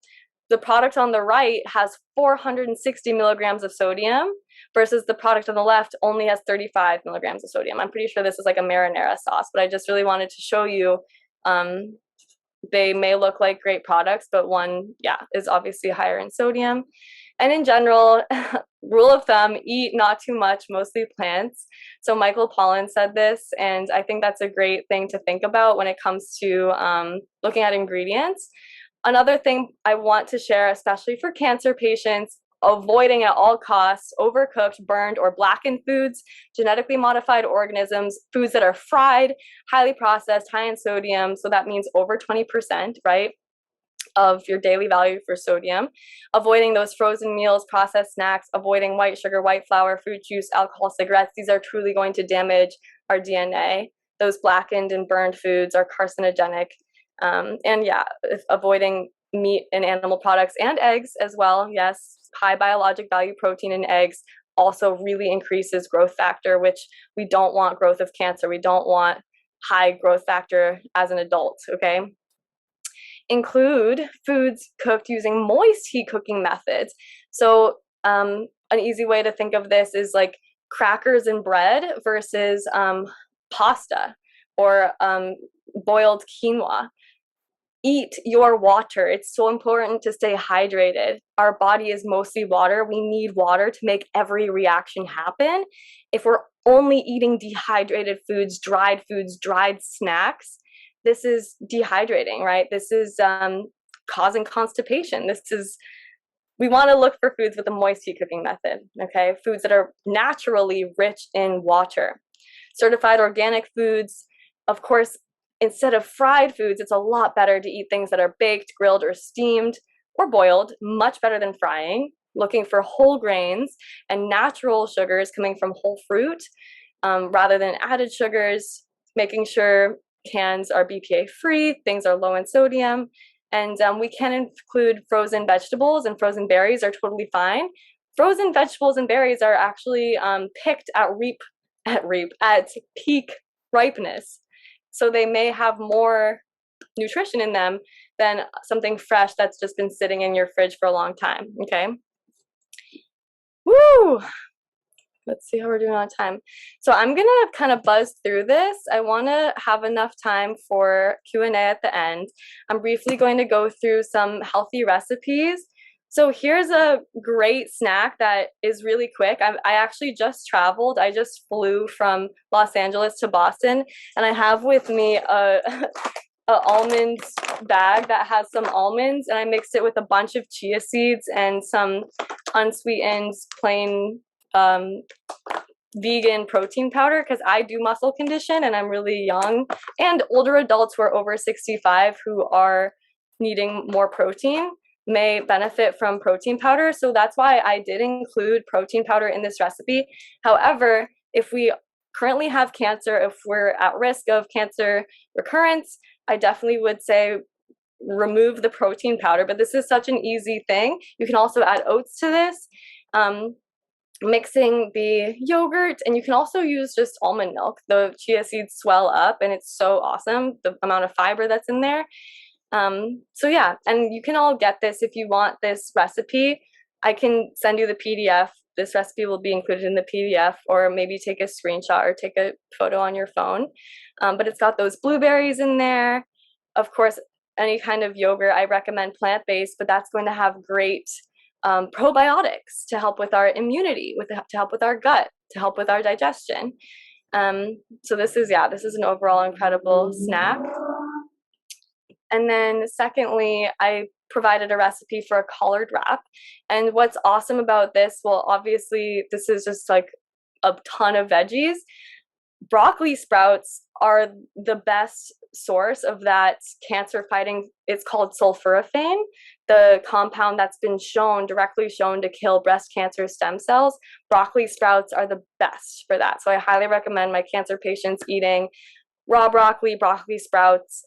The product on the right has 460 milligrams of sodium versus the product on the left only has 35 milligrams of sodium. I'm pretty sure this is like a marinara sauce, but I just really wanted to show you, they may look like great products, but one, yeah, is obviously higher in sodium. And in general, rule of thumb, eat not too much, mostly plants. So Michael Pollan said this, and I think that's a great thing to think about when it comes to looking at ingredients. Another thing I want to share, especially for cancer patients, avoiding at all costs overcooked, burned, or blackened foods, genetically modified organisms, foods that are fried, highly processed, high in sodium, so that means over 20%, right, of your daily value for sodium. Avoiding those frozen meals, processed snacks, avoiding white sugar, white flour, fruit juice, alcohol, cigarettes. These are truly going to damage our DNA. Those blackened and burned foods are carcinogenic. And yeah, avoiding meat and animal products and eggs as well. Yes, high biologic value protein in eggs also really increases growth factor, which we don't want growth of cancer. We don't want high growth factor as an adult, okay? Include foods cooked using moist heat cooking methods. So an easy way to think of this is like crackers and bread versus pasta or boiled quinoa. Eat your water. It's so important to stay hydrated. Our body is mostly water. We need water to make every reaction happen. If we're only eating dehydrated foods, dried snacks, this is dehydrating, right? This is causing constipation. We want to look for foods with a moist heat cooking method, okay? Foods that are naturally rich in water. Certified organic foods, of course, instead of fried foods, it's a lot better to eat things that are baked, grilled, or steamed, or boiled, much better than frying. Looking for whole grains and natural sugars coming from whole fruit rather than added sugars, making sure cans are BPA free, things are low in sodium, and we can include frozen vegetables, and frozen berries are totally fine. Frozen vegetables and berries are actually picked at peak ripeness. So they may have more nutrition in them than something fresh that's just been sitting in your fridge for a long time, okay? Woo! Let's see how we're doing on time. So I'm gonna kind of buzz through this. I wanna have enough time for Q&A at the end. I'm briefly going to go through some healthy recipes. So here's a great snack that is really quick. I actually just traveled. I just flew from Los Angeles to Boston, and I have with me a almond bag that has some almonds, and I mixed it with a bunch of chia seeds and some unsweetened plain vegan protein powder, because I do muscle condition and I'm really young, and older adults who are over 65 who are needing more protein may benefit from protein powder. So that's why I did include protein powder in this recipe. However, if we currently have cancer, if we're at risk of cancer recurrence, I definitely would say remove the protein powder, but this is such an easy thing. You can also add oats to this, mixing the yogurt, and you can also use just almond milk. The chia seeds swell up and it's so awesome, the amount of fiber that's in there. So yeah, and you can all get this if you want this recipe. I can send you the PDF. This recipe will be included in the PDF, or maybe take a screenshot or take a photo on your phone. But it's got those blueberries in there. Of course, any kind of yogurt, I recommend plant-based, but that's going to have great probiotics to help with our immunity, to help with our gut, to help with our digestion. So this is an overall incredible snack. And then secondly, I provided a recipe for a collard wrap. And what's awesome about this, well, obviously this is just like a ton of veggies. Broccoli sprouts are the best source of that cancer fighting. It's called sulforaphane, the compound that's been directly shown to kill breast cancer stem cells. Broccoli sprouts are the best for that. So I highly recommend my cancer patients eating raw broccoli, broccoli sprouts.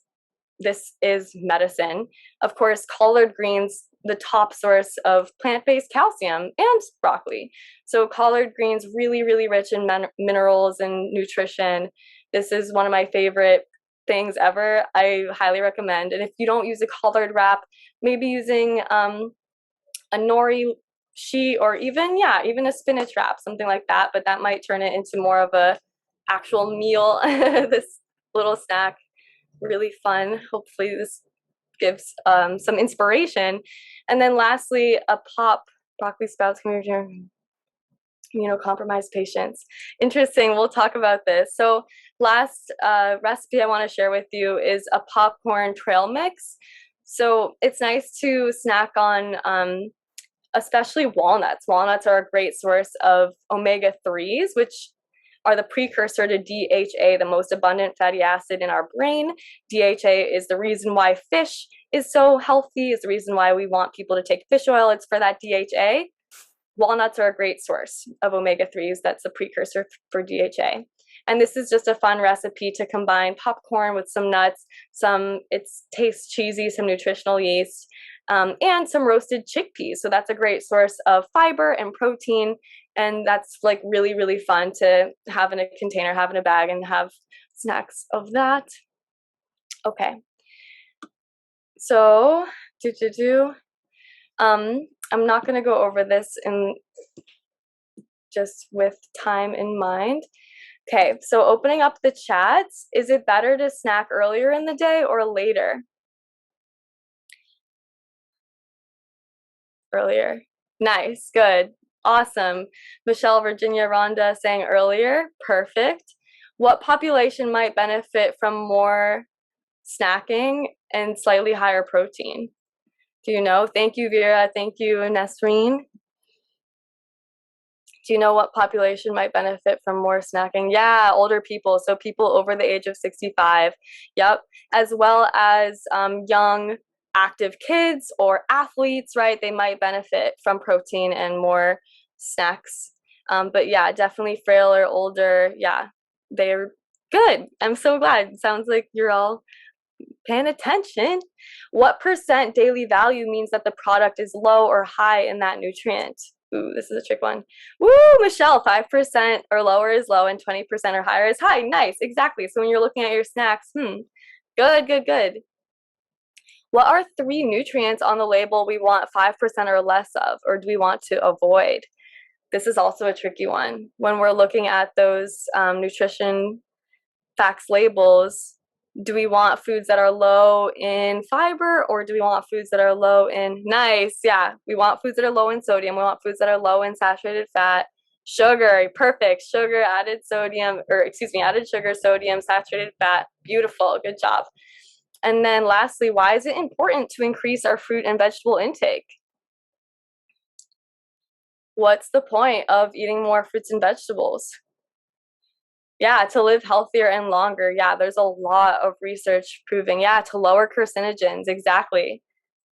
This is medicine. Of course, collard greens, the top source of plant-based calcium, and broccoli. So collard greens, really, really rich in minerals and nutrition. This is one of my favorite things ever. I highly recommend. And if you don't use a collard wrap, maybe using a nori sheet, or even a spinach wrap, something like that. But that might turn it into more of a actual meal. This little snack, really fun. Hopefully this gives some inspiration. And then lastly, a pop. Broccoli sprouts can be immunocompromised patients. Interesting. We'll talk about this. So last recipe I want to share with you is a popcorn trail mix. So it's nice to snack on especially walnuts. Walnuts are a great source of omega-3s, which are the precursor to DHA, the most abundant fatty acid in our brain. DHA is the reason why fish is so healthy, is the reason why we want people to take fish oil. It's for that DHA. Walnuts are a great source of omega-3s. That's a precursor for DHA. And this is just a fun recipe to combine popcorn with some nuts, it tastes cheesy, some nutritional yeast, and some roasted chickpeas. So that's a great source of fiber and protein. And that's like really, really fun to have in a container, have in a bag, and have snacks of that. Okay. So, I'm not going to go over this in just with time in mind. Okay, so opening up the chats, is it better to snack earlier in the day or later? Earlier. Nice, good, awesome. Michelle, Virginia, Rhonda saying earlier, perfect. What population might benefit from more snacking and slightly higher protein? Do you know? Thank you, Vera. Thank you, Nesreen. Do you know what population might benefit from more snacking? Yeah, older people. So people over the age of 65. Yep. As well as young active kids or athletes, right? They might benefit from protein and more snacks. But yeah, definitely frail or older. Yeah, they're good. I'm so glad. Sounds like you're all paying attention. What percent daily value means that the product is low or high in that nutrient? Ooh, this is a trick one. Woo, Michelle, 5% or lower is low and 20% or higher is high. Nice, exactly. So when you're looking at your snacks, good, good, good. What are 3 nutrients on the label we want 5% or less of, or do we want to avoid? This is also a tricky one. When we're looking at those nutrition facts labels, do we want foods that are low in fiber or do we want foods that are low in, nice, yeah, we want foods that are low in sodium, we want foods that are low in saturated fat, sugar, perfect, sugar, added sodium, or excuse me, added sugar, sodium, saturated fat, beautiful, good job. And then lastly, why is it important to increase our fruit and vegetable intake? What's the point of eating more fruits and vegetables? Yeah, to live healthier and longer. Yeah, there's a lot of research proving, yeah, to lower carcinogens. Exactly.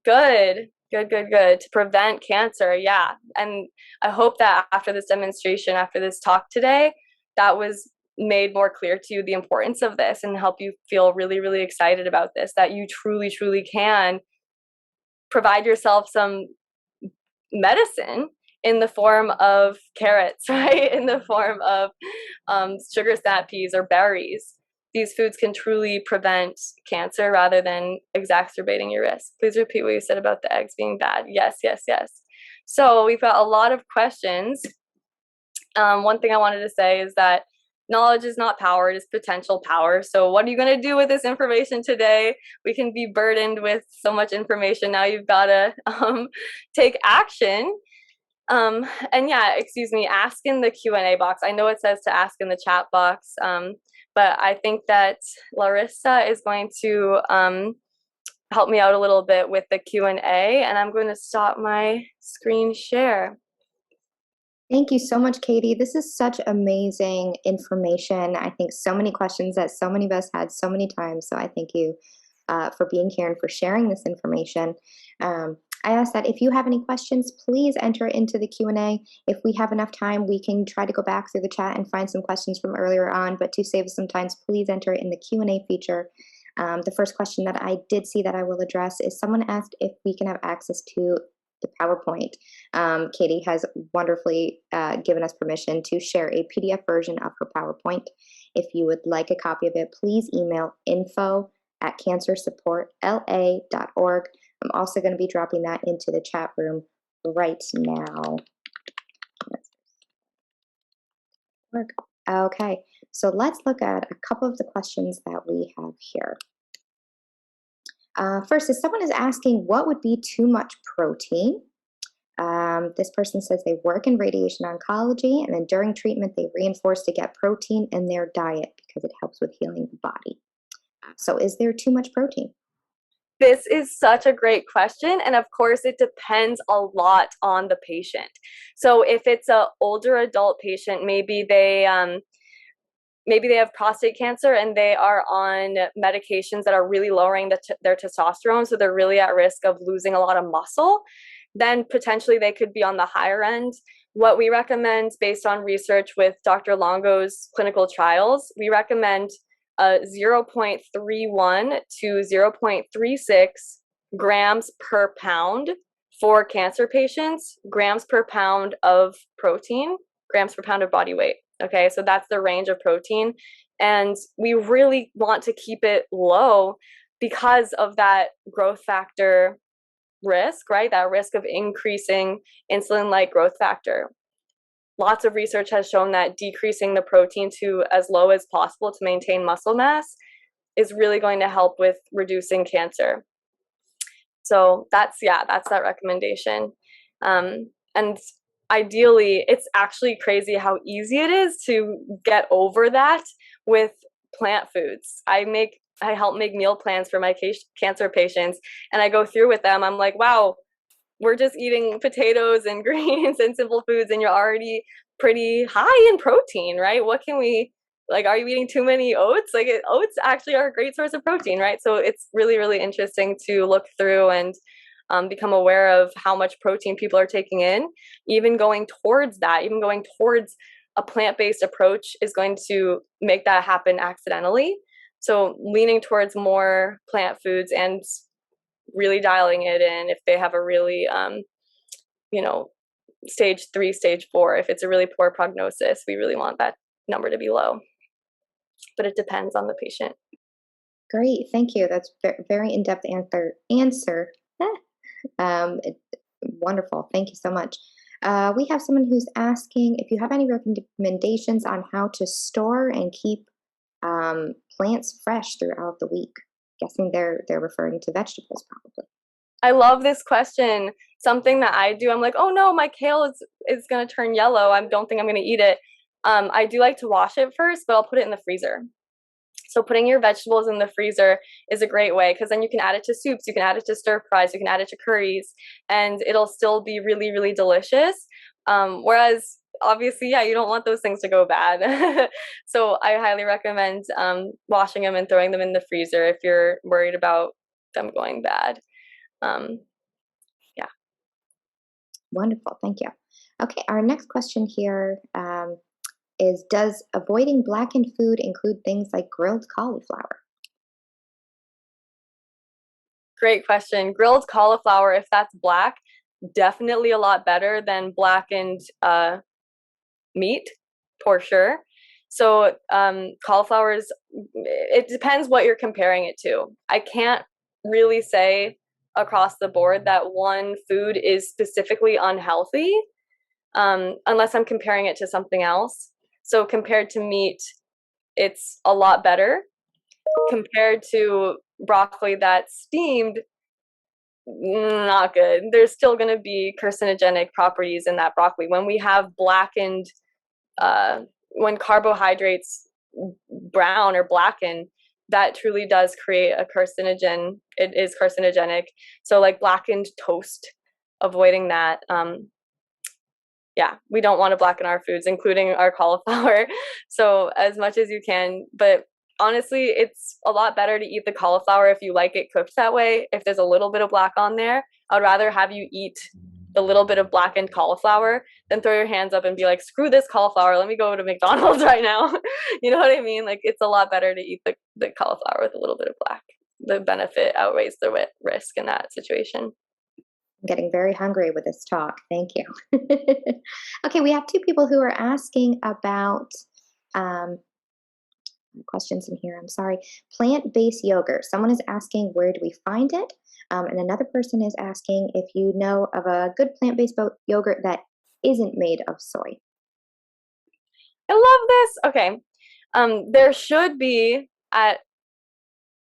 Good, good, good, good. To prevent cancer. Yeah. And I hope that after this demonstration, after this talk today, that was made more clear to you the importance of this and help you feel really, really excited about this, that you truly, truly can provide yourself some medicine in the form of carrots, right? In the form of sugar snap peas or berries. These foods can truly prevent cancer rather than exacerbating your risk. Please repeat what you said about the eggs being bad. Yes, yes, yes. So we've got a lot of questions. One thing I wanted to say is that knowledge is not power, it is potential power. So what are you going to do with this information today? We can be burdened with so much information. Now you've got to take action. And yeah, excuse me, ask in the Q&A box. I know it says to ask in the chat box, but I think that Larissa is going to help me out a little bit with the Q&A, and I'm going to stop my screen share. Thank you so much, Katie. This is such amazing information. I think so many questions that so many of us had so many times. So I thank you for being here and for sharing this information. I ask that if you have any questions, please enter into the Q&A. If we have enough time, we can try to go back through the chat and find some questions from earlier on, but to save us some time, please enter in the Q&A feature. The first question that I did see that I will address is someone asked if we can have access to the PowerPoint. Katie has wonderfully given us permission to share a PDF version of her PowerPoint. If you would like a copy of it, please email info@cancersupportla.org. I'm also going to be dropping that into the chat room right now. Okay, so let's look at a couple of the questions that we have here. First, if someone is asking what would be too much protein, this person says they work in radiation oncology and then during treatment they reinforce to get protein in their diet because it helps with healing the body. So is there too much protein? This is such a great question. And of course, it depends a lot on the patient. So if it's an older adult patient, maybe they have prostate cancer and they are on medications that are really lowering their testosterone. So they're really at risk of losing a lot of muscle. Then potentially they could be on the higher end. What we recommend based on research with Dr. Longo's clinical trials, we recommend 0.31 to 0.36 grams per pound for cancer patients, grams per pound of protein, grams per pound of body weight. Okay, so that's the range of protein. And we really want to keep it low because of that growth factor risk, right? That risk of increasing insulin-like growth factor. lots of research has shown that decreasing the protein to as low as possible to maintain muscle mass is really going to help with reducing cancer. So that's that recommendation. And ideally, it's actually crazy how easy it is to get over that with plant foods. I help make meal plans for my cancer patients, and I go through with them. I'm like, wow, we're just eating potatoes and greens and simple foods, and you're already pretty high in protein, right? What can we, like, are you eating too many oats? Like, oats actually are a great source of protein, right? So it's really, really interesting to look through and become aware of how much protein people are taking in. Even going towards a plant-based approach is going to make that happen accidentally. So leaning towards more plant foods and really dialing it in if they have a really, stage 3, stage 4, if it's a really poor prognosis, we really want that number to be low. But it depends on the patient. Great, thank you. That's very in-depth answer. Wonderful. Thank you so much. We have someone who's asking if you have any recommendations on how to store and keep plants fresh throughout the week. Guessing they're referring to vegetables, probably. I love this question. Something that I do, I'm like, oh no, my kale is going to turn yellow. I don't think I'm going to eat it. I do like to wash it first, but I'll put it in the freezer. So putting your vegetables in the freezer is a great way, because then you can add it to soups, you can add it to stir fries, you can add it to curries, and it'll still be really, really delicious. Whereas obviously, you don't want those things to go bad. So I highly recommend washing them and throwing them in the freezer if you're worried about them going bad. Wonderful, thank you. Okay, our next question here is, does avoiding blackened food include things like grilled cauliflower? Great question. Grilled cauliflower, if that's black, definitely a lot better than blackened meat, for sure. So cauliflower it depends what you're comparing it to. I can't really say across the board that one food is specifically unhealthy unless I'm comparing it to something else. So compared to meat, it's a lot better. Compared to broccoli that's steamed, not good. There's still going to be carcinogenic properties in that broccoli. When we have blackened, when carbohydrates brown or blacken, that truly does create a carcinogen. It is carcinogenic. So like blackened toast, avoiding that. We don't want to blacken our foods, including our cauliflower. So as much as you can, but honestly, it's a lot better to eat the cauliflower if you like it cooked that way. If there's a little bit of black on there, I'd rather have you eat the little bit of blackened cauliflower than throw your hands up and be like, screw this cauliflower, let me go to McDonald's right now. You know what I mean? Like, it's a lot better to eat the cauliflower with a little bit of black. The benefit outweighs the risk in that situation. I'm getting very hungry with this talk. Thank you. Okay, we have two people who are asking about questions in here. I'm sorry. Plant-based yogurt. Someone is asking, where do we find it? And another person is asking if you know of a good plant-based yogurt that isn't made of soy. I love this. Okay. There should be at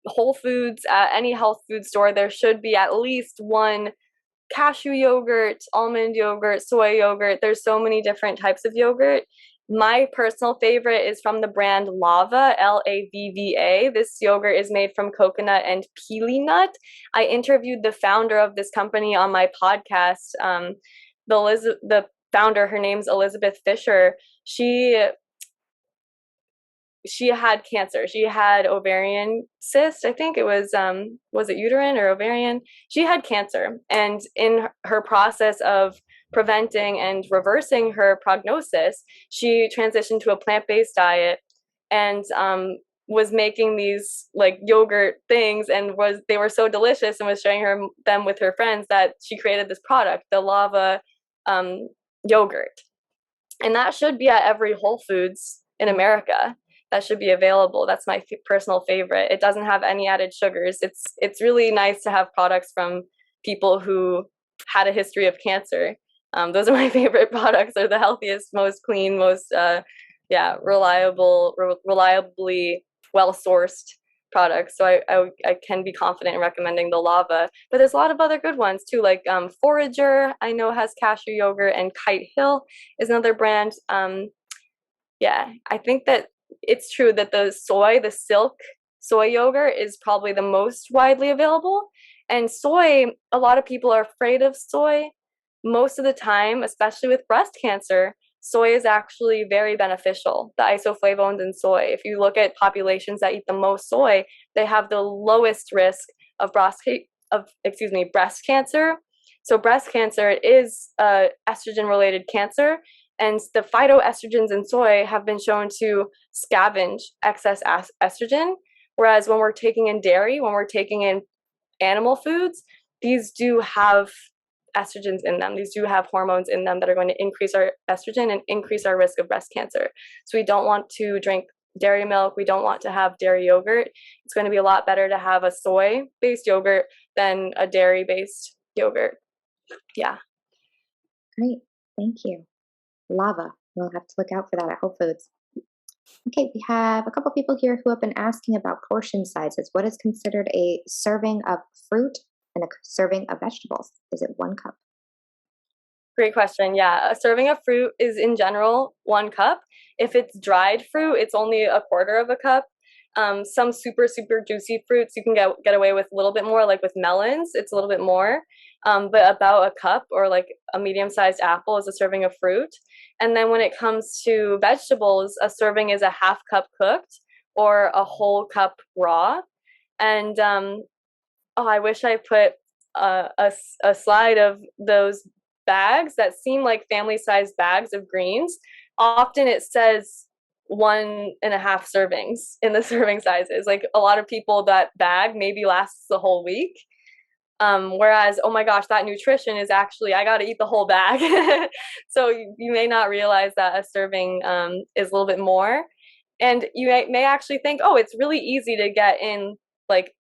Whole Foods, at any health food store, there should be at least one cashew yogurt, almond yogurt, soy yogurt. There's so many different types of yogurt. My personal favorite is from the brand Lava, Lavva. This yogurt is made from coconut and pili nut. I interviewed the founder of this company on my podcast. The founder, her name's Elizabeth Fisher. She had cancer. She had ovarian cyst. I think it was it uterine or ovarian? She had cancer. And in her process of preventing and reversing her prognosis, she transitioned to a plant-based diet and was making these like yogurt things, and they were so delicious, and was sharing them with her friends that she created this product, the Lava yogurt. And that should be at every Whole Foods in America. That should be available. That's my personal favorite. It doesn't have any added sugars. It's really nice to have products from people who had a history of cancer Those are my favorite products. They're the healthiest, most clean, most reliably well sourced products. So I can be confident in recommending the lava. But there's a lot of other good ones too, like Forager, I know has cashew yogurt, and Kite Hill is another brand. I think that it's true that the silk soy yogurt is probably the most widely available. And soy, a lot of people are afraid of soy. Most of the time, especially with breast cancer, soy is actually very beneficial. The isoflavones in soy, if you look at populations that eat the most soy, they have the lowest risk of breast cancer. So breast cancer is estrogen related cancer, and the phytoestrogens in soy have been shown to scavenge excess estrogen. Whereas when we're taking in dairy, when we're taking in animal foods, these do have estrogens in them. These do have hormones in them that are going to increase our estrogen and increase our risk of breast cancer. So we don't want to drink dairy milk. We don't want to have dairy yogurt. It's going to be a lot better to have a soy-based yogurt than a dairy-based yogurt. Yeah. Great. Thank you. Lava. We'll have to look out for that at Whole Foods. Okay, we have a couple people here who have been asking about portion sizes. What is considered a serving of fruit and a serving of vegetables? Is it 1 cup? Great question. Yeah, a serving of fruit is in general 1 cup. If it's dried fruit, it's only 1/4 of a cup. Some super juicy fruits you can get away with a little bit more, like with melons, it's a little bit more. But about 1 cup, or like a medium-sized apple, is a serving of fruit. And then when it comes to vegetables, a serving is a 1/2 cup cooked or a whole cup raw. And I wish I put a slide of those bags that seem like family-sized bags of greens. Often it says 1.5 servings in the serving sizes. Like, a lot of people, that bag maybe lasts the whole week. Whereas, oh my gosh, that nutrition is actually, I got to eat the whole bag. So you may not realize that a serving is a little bit more. And you may actually think, oh, it's really easy to get in like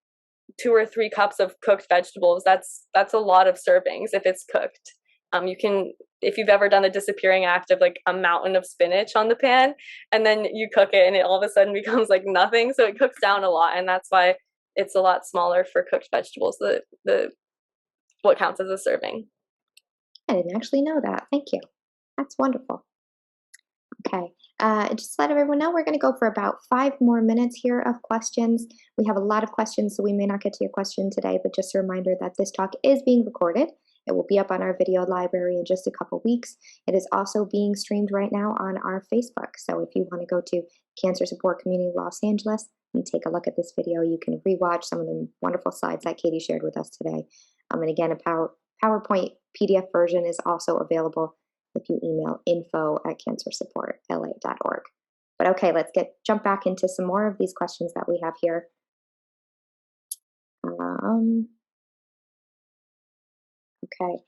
2 or 3 cups of cooked vegetables. That's a lot of servings if it's cooked. You can, if you've ever done the disappearing act of like a mountain of spinach on the pan, and then you cook it and it all of a sudden becomes like nothing. So it cooks down a lot, and that's why it's a lot smaller for cooked vegetables. The what counts as a serving. I didn't actually know that. Thank you. That's wonderful. Okay. Just to let everyone know, we're going to go for about 5 more minutes here of questions. We have a lot of questions, so we may not get to your question today, but just a reminder that this talk is being recorded. It will be up on our video library in just a couple weeks. It is also being streamed right now on our Facebook. So if you want to go to Cancer Support Community Los Angeles and take a look at this video, you can rewatch some of the wonderful slides that Katie shared with us today. And again, a PowerPoint PDF version is also available if you email info@cancersupportla.org. But okay, let's jump back into some more of these questions that we have here. Okay,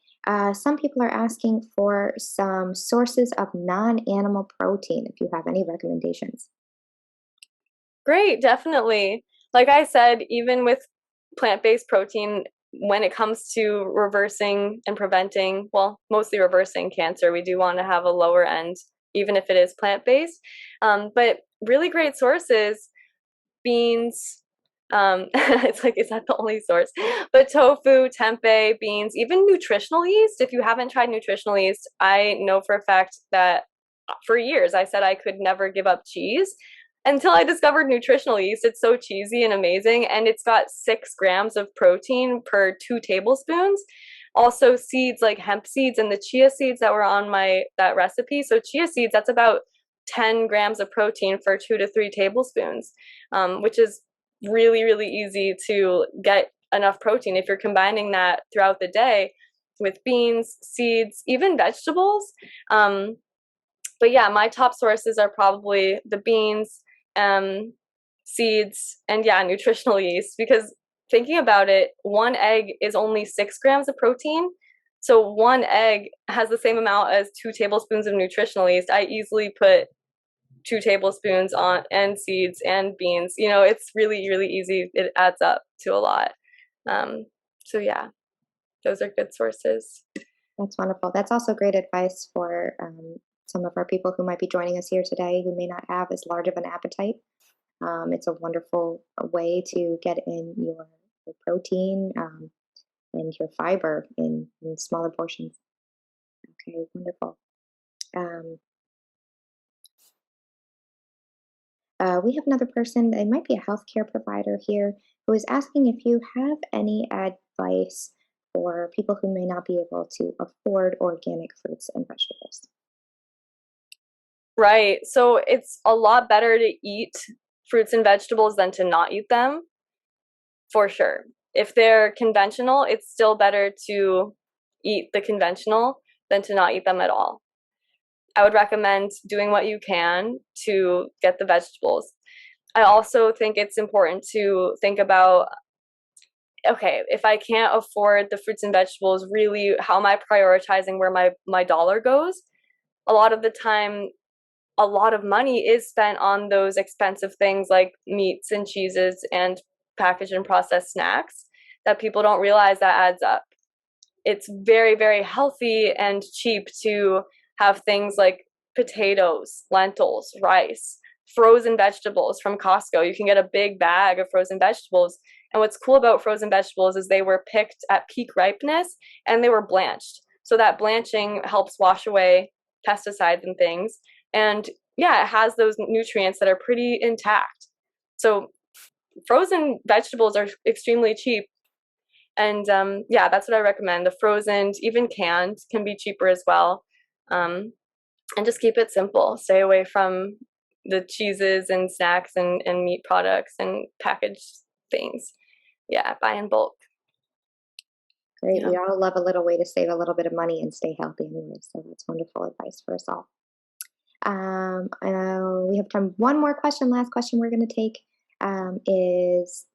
some people are asking for some sources of non-animal protein, if you have any recommendations. Great, definitely. Like I said, even with plant-based protein, when it comes to reversing and preventing, well, mostly reversing cancer, we do want to have a lower end, even if it is plant-based. But really great sources, beans, it's like, is that the only source? But tofu, tempeh, beans, even nutritional yeast. If you haven't tried nutritional yeast, I know for a fact that for years I said I could never give up cheese until I discovered nutritional yeast. It's so cheesy and amazing, and it's got 6 grams of protein per 2 tablespoons. Also seeds like hemp seeds and the chia seeds that were on that recipe. So chia seeds, that's about 10 grams of protein for 2 to 3 tablespoons, which is really, really easy to get enough protein if you're combining that throughout the day with beans, seeds, even vegetables. But yeah, my top sources are probably the beans, seeds, and yeah, nutritional yeast, because thinking about it, 1 egg is only 6 grams of protein. So 1 egg has the same amount as 2 tablespoons of nutritional yeast. I easily put 2 tablespoons on, and seeds and beans. You know, it's really, really easy. It adds up to a lot. So yeah, those are good sources. That's wonderful. That's also great advice for some of our people who might be joining us here today who may not have as large of an appetite. It's a wonderful way to get in your protein and your fiber in smaller portions. Okay, wonderful. Um, we have another person, it might be a healthcare provider here, who is asking if you have any advice for people who may not be able to afford organic fruits and vegetables. Right. So it's a lot better to eat fruits and vegetables than to not eat them, for sure. If they're conventional, it's still better to eat the conventional than to not eat them at all. I would recommend doing what you can to get the vegetables. I also think it's important to think about, okay, if I can't afford the fruits and vegetables, really, how am I prioritizing where my dollar goes? A lot of the time, a lot of money is spent on those expensive things like meats and cheeses and packaged and processed snacks that people don't realize that adds up. It's very, very healthy and cheap to have things like potatoes, lentils, rice, frozen vegetables from Costco. You can get a big bag of frozen vegetables. And what's cool about frozen vegetables is they were picked at peak ripeness and they were blanched. So that blanching helps wash away pesticides and things. And yeah, it has those nutrients that are pretty intact. So frozen vegetables are extremely cheap. And yeah, that's what I recommend. The frozen, even canned, can be cheaper as well. And just keep it simple. Stay away from the cheeses and snacks and meat products and packaged things. Yeah, buy in bulk. Great. Yeah. We all love a little way to save a little bit of money and stay healthy anyway. So that's wonderful advice for us all. We have time. One more question. Last question we're going to take is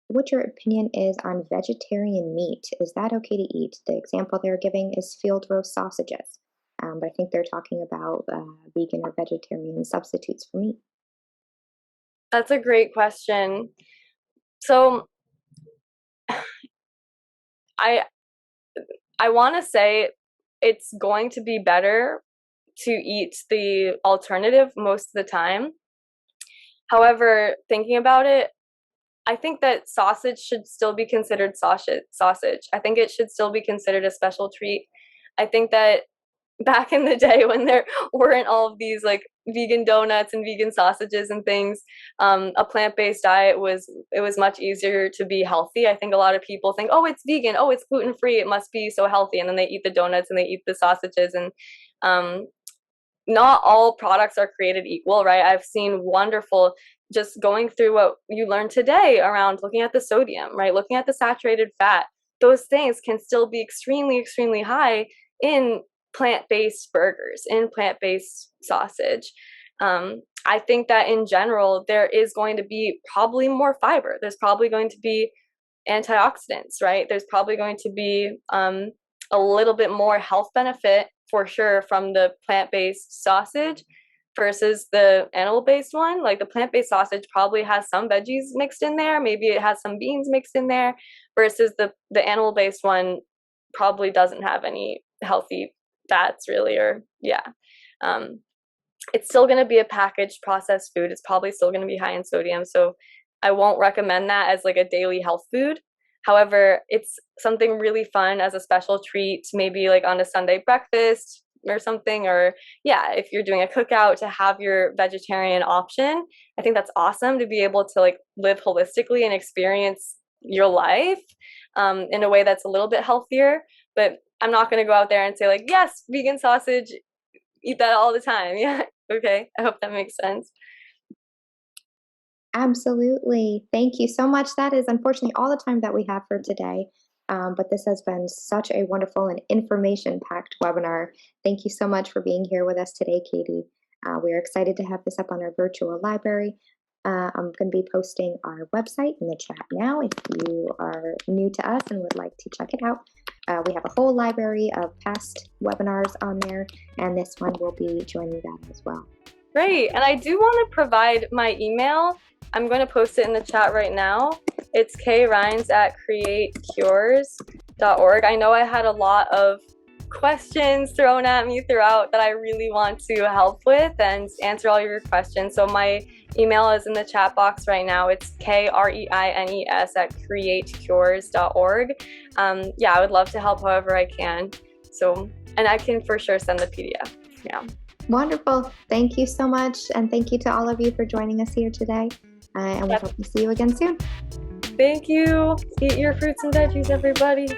what your opinion is on vegetarian meat. Is that okay to eat? The example they're giving is field roast sausages. But I think they're talking about vegan or vegetarian substitutes for meat. That's a great question. So I want to say it's going to be better to eat the alternative most of the time. However, thinking about it, I think that sausage should still be considered sausage. I think it should still be considered a special treat. I think that back in the day when there weren't all of these like vegan donuts and vegan sausages and things, a plant-based diet was much easier to be healthy. I think a lot of people think, oh, it's vegan, oh, it's gluten-free, it must be so healthy, and then they eat the donuts and they eat the sausages, and not all products are created equal, right? I've seen wonderful, just going through what you learned today around looking at the sodium, right? Looking at the saturated fat, those things can still be extremely, extremely high in plant-based burgers, in plant-based sausage. I think that in general, there is going to be probably more fiber. There's probably going to be antioxidants, right? There's probably going to be a little bit more health benefit for sure from the plant-based sausage versus the animal-based one. Like the plant-based sausage probably has some veggies mixed in there, maybe it has some beans mixed in there, versus the animal-based one probably doesn't have any healthy fats really, or yeah. It's still going to be a packaged processed food. It's probably still going to be high in sodium, so I won't recommend that as like a daily health food. However, it's something really fun as a special treat, maybe like on a Sunday breakfast or something, or yeah, if you're doing a cookout, to have your vegetarian option. I think that's awesome to be able to like live holistically and experience your life in a way that's a little bit healthier. But I'm not going to go out there and say like, yes, vegan sausage, eat that all the time. Yeah. Okay. I hope that makes sense. Absolutely. Thank you so much. That is unfortunately all the time that we have for today. But this has been such a wonderful and information-packed webinar. Thank you so much for being here with us today, Katie. We are excited to have this up on our virtual library. I'm going to be posting our website in the chat now if you are new to us and would like to check it out. We have a whole library of past webinars on there, and this one will be joining that as well. Great. And I do want to provide my email. I'm going to post it in the chat right now. It's kreines@createcures.org. I know I had a lot of questions thrown at me throughout that I really want to help with and answer all of your questions. So my email is in the chat box right now. It's KREINES@createcures.org. Yeah, I would love to help however I can. So, and I can for sure send the PDF. Yeah. Wonderful. Thank you so much. And thank you to all of you for joining us here today. And we hope to see you again soon. Thank you. Eat your fruits and veggies, everybody.